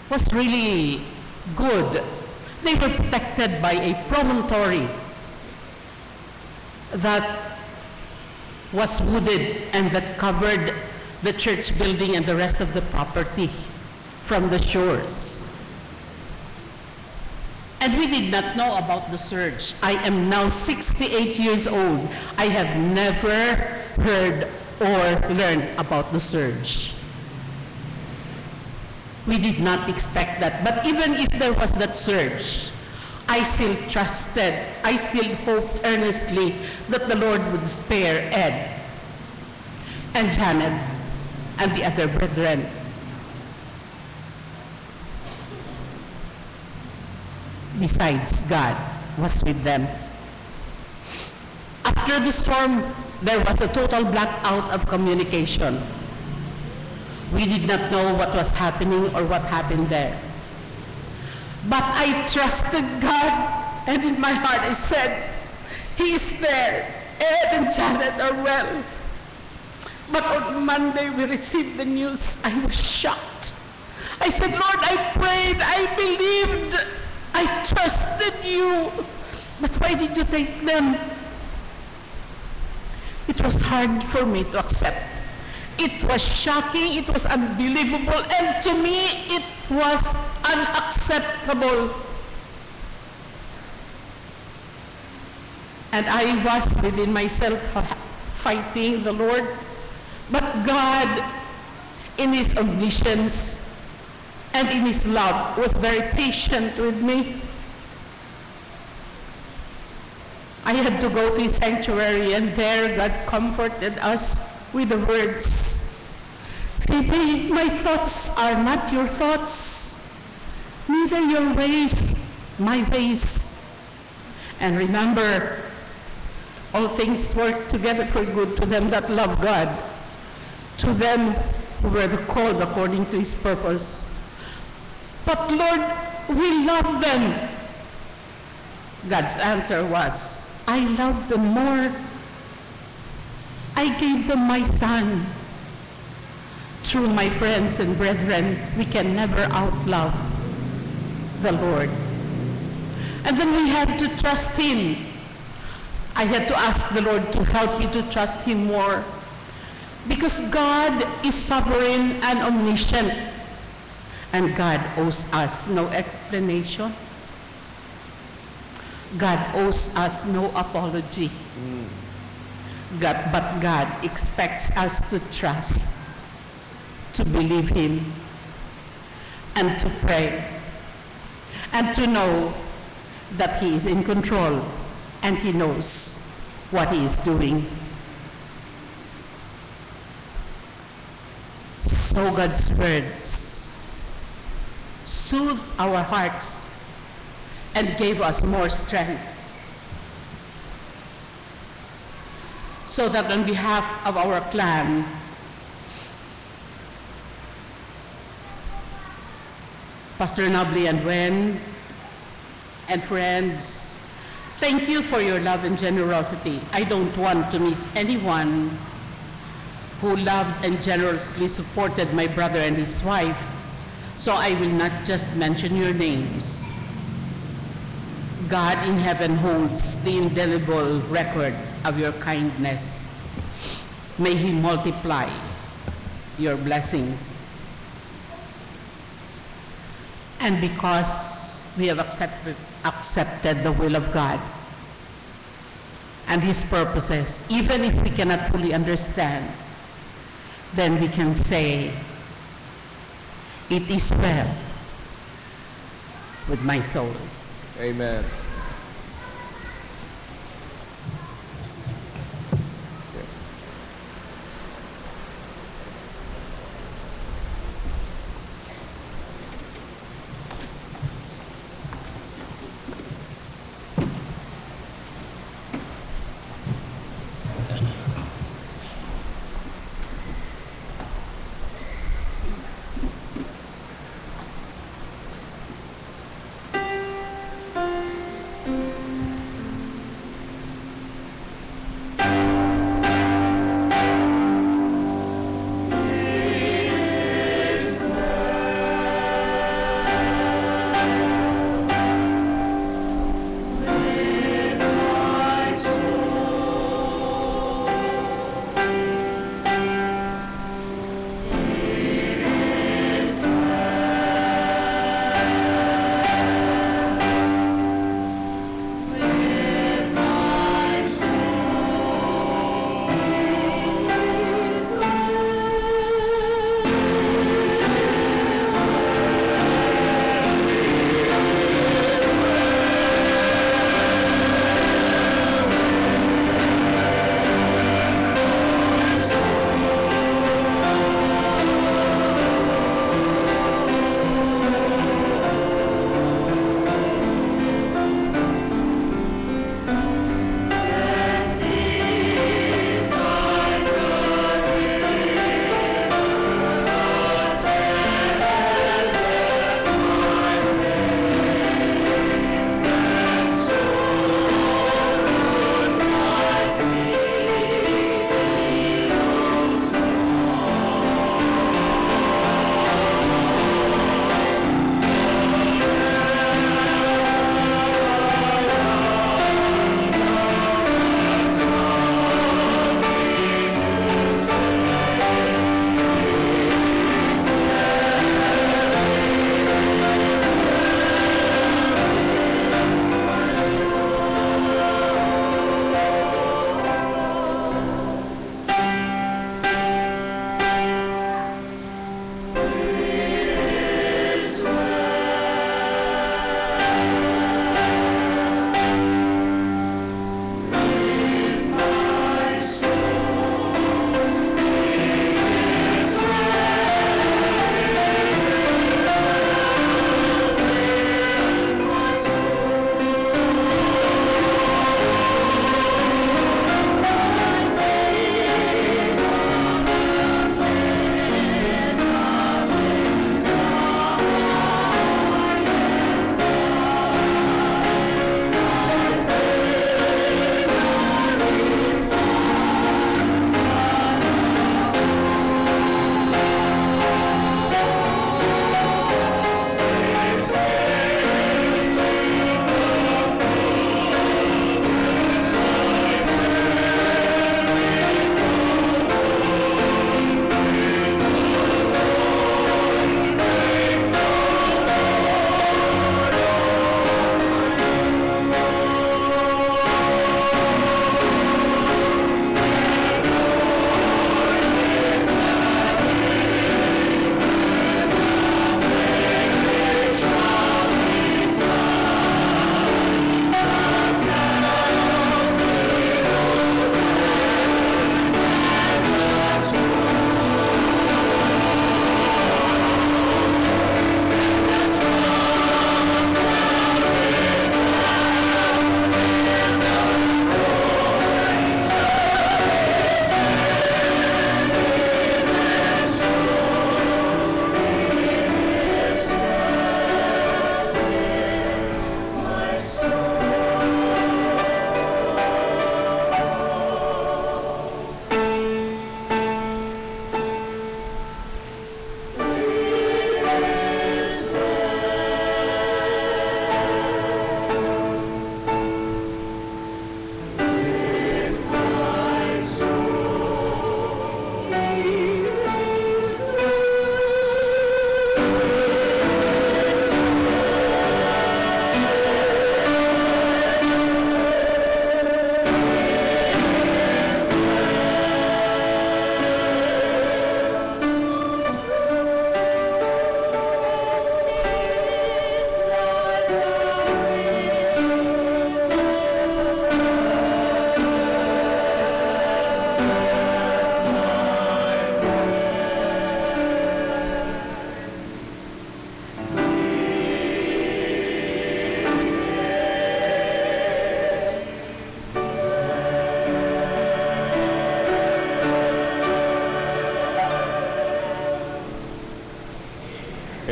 was really good. They were protected by a promontory that was wooded and that covered the church building and the rest of the property from the shores. And we did not know about the surge. I am now 68 years old. I have never heard or learned about the surge. We did not expect that. But even if there was that surge, I still trusted, I still hoped earnestly that the Lord would spare Ed and Janet and the other brethren. Besides, God was with them. After the storm, there was a total blackout of communication. We did not know what was happening or what happened there. But I trusted God, and in my heart I said, He is there. Ed and Janet are well. But on Monday we received the news. I was shocked. I said, Lord, I prayed, I believed, I trusted you. But why did you take them? It was hard for me to accept. It was shocking, it was unbelievable, and to me, it was unacceptable. And I was within myself fighting the Lord. But God, in His omniscience and in His love, was very patient with me. I had to go to His sanctuary, and there God comforted us with the words, Phoebe, my thoughts are not your thoughts, neither your ways my ways. And remember, all things work together for good to them that love God, to them who were called according to His purpose. But Lord, we love them. God's answer was, I love them more. I gave them my son. Through my friends and brethren, we can never outlove the Lord. And then we have to trust Him. I had to ask the Lord to help me to trust Him more. Because God is sovereign and omniscient. And God owes us no explanation. God owes us no apology. But God expects us to trust, to believe Him, and to pray, and to know that He is in control and He knows what He is doing. So God's words soothed our hearts and gave us more strength, so that on behalf of our clan, Pastor Nobly and Wen, and friends, thank you for your love and generosity. I don't want to miss anyone who loved and generously supported my brother and his wife, so I will not just mention your names. God in heaven holds the indelible record of your kindness. May He multiply your blessings. And because we have accepted the will of God and His purposes, even if we cannot fully understand, then we can say, it is well with my soul. Amen.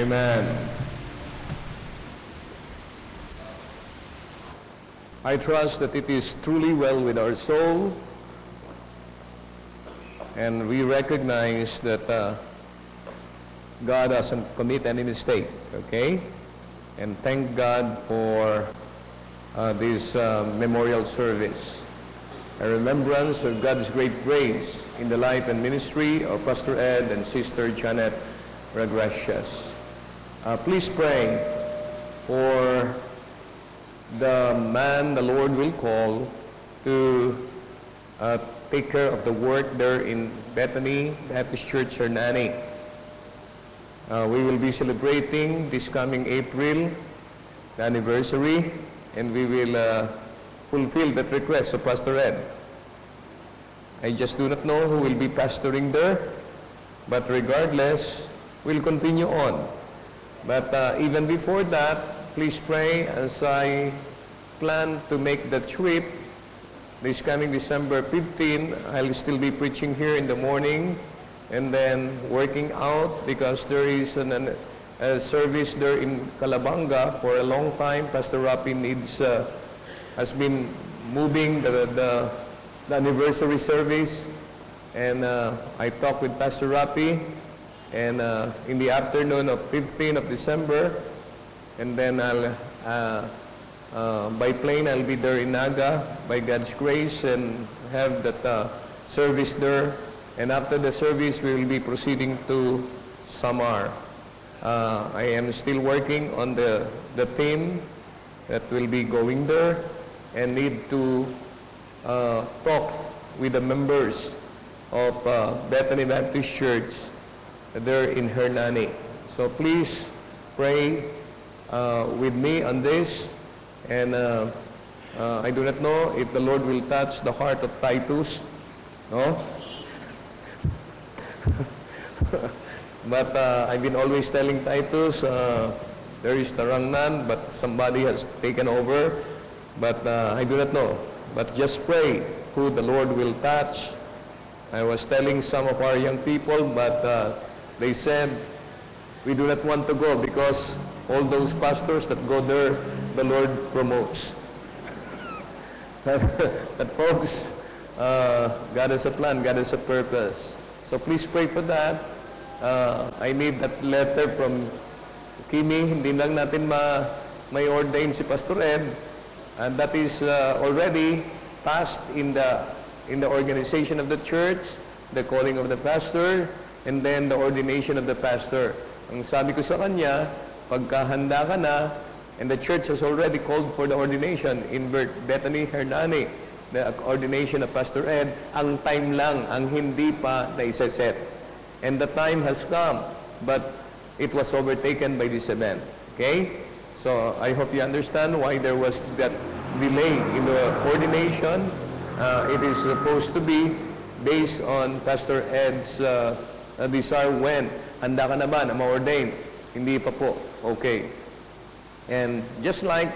Amen. I trust that it is truly well with our soul, and we recognize that God doesn't commit any mistake, okay? And thank God for this memorial service, a remembrance of God's great grace in the life and ministry of Pastor Ed and Sister Janet Regracias. Please pray for the man the Lord will call to take care of the work there in Bethany Baptist Church, Hernani. We will be celebrating this coming April, the anniversary, and we will fulfill that request of Pastor Ed. I just do not know who will be pastoring there, but regardless, we'll continue on. But even before that, please pray as I plan to make the trip. This coming December 15, I'll still be preaching here in the morning and then working out because there is a service there in Calabanga for a long time. Pastor Rapi has been moving the anniversary service, and I talked with Pastor Rapi, and in the afternoon of 15th of December, and then by plane I'll be there in Naga by God's grace and have that service there, and after the service we will be proceeding to Samar. I am still working on the team that will be going there and need to talk with the members of Bethany Baptist Church there in Hernani. So please pray with me on this, and I do not know if the Lord will touch the heart of Titus, no? But I've been always telling Titus, there is Tarangnan, but somebody has taken over, but I do not know. But just pray who the Lord will touch. I was telling some of our young people, but they said, we do not want to go because all those pastors that go there, the Lord promotes. But folks, God has a plan, God has a purpose. So please pray for that. I need that letter from Kimi. Hindi lang natin may ordain si Pastor Ed, and that is already passed in the organization of the church, the calling of the pastor, and then the ordination of the pastor. Ang sabi ko sa kanya, pagkahanda ka na, and the church has already called for the ordination in Bethany, Hernani, the ordination of Pastor Ed, ang time lang, ang hindi pa naiseset. And the time has come, but it was overtaken by this event. Okay? So I hope you understand why there was that delay in the ordination. It is supposed to be based on Pastor Ed's desire when. Handa ka na ba na ma-ordain? Hindi pa po. Okay. And just like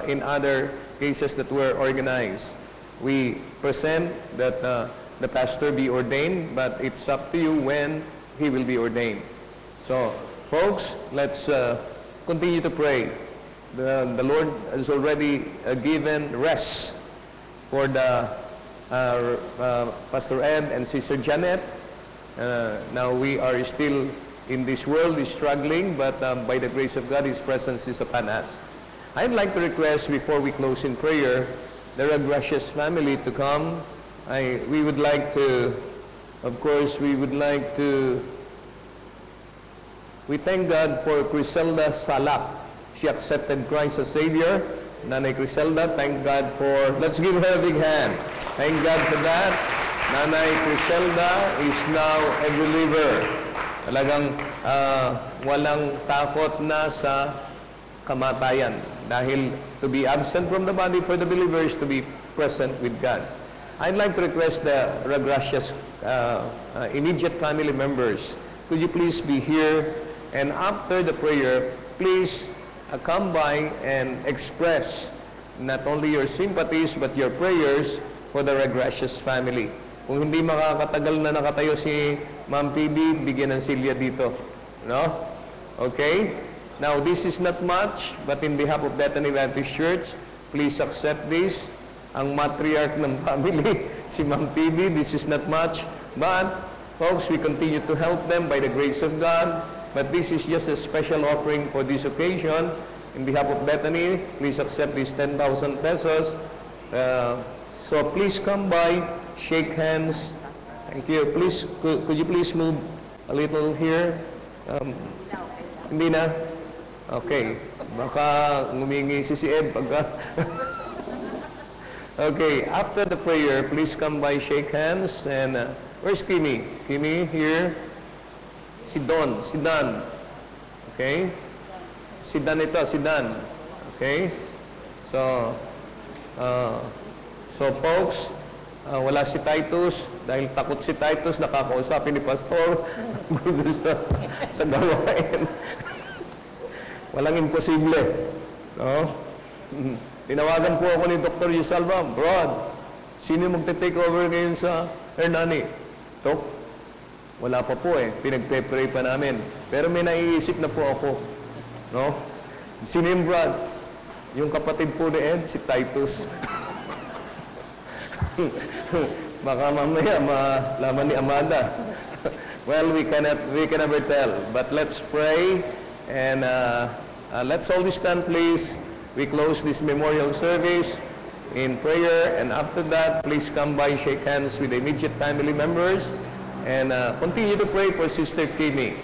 in other cases that were organized, we present that the pastor be ordained, but it's up to you when he will be ordained. So, folks, let's continue to pray. The Lord has already given rest for the Pastor Ed and Sister Janet. Now we are still in this world, is struggling, but by the grace of God, His presence is upon us. I'd like to request, before we close in prayer, the Regracias family to come. We would like to, of course, we thank God for Criselda Salak. She accepted Christ as Savior. Nanay Criselda, thank God for, let's give her a big hand. Thank God for that. Nanay Criselda is now a believer. Talagang walang takot na sa kamatayan. Dahil to be absent from the body for the believers to be present with God. I'd like to request the Regracias immediate family members, could you please be here, and after the prayer, please come by and express not only your sympathies but your prayers for the Regracias family. Kung hindi makakatagal na nakatayo si Ma'am PB, bigyan ng silya dito. No? Okay? Now, this is not much, but in behalf of Bethany Baptist Church, please accept this. Ang matriarch ng family, si Ma'am PB, this is not much. But, folks, we continue to help them by the grace of God. But this is just a special offering for this occasion. In behalf of Bethany, please accept these 10,000 pesos. So please come by, shake hands. Thank you. Please, could you please move a little here? Hindi na? Okay. Baka ngumingi si Ed pagka... Okay, after the prayer, please come by, shake hands, and where's Kimi? Kimi, here. Si Don, si Dan. Okay? Si Dan ito, si Dan. Okay? So folks, wala si Titus, dahil takot si Titus, nakakausapin ni Pastor sa gawain. Walang imposible. No? Tinawagan po ako ni Dr. Yusalva, Brad, sino magte-take over ngayon sa Hernani? Tok, wala pa po eh. Pinagpe-pray pa namin. Pero may naiisip na po ako. No? Sino yung Brad? Yung kapatid po ni Ed, si Titus. Baka mamaya malaman ni Amanda. Well, we can never tell. But let's pray. And let's all stand, please. We close this memorial service in prayer, and after that, please come by, shake hands with the immediate family members, and continue to pray for Sister Kimi.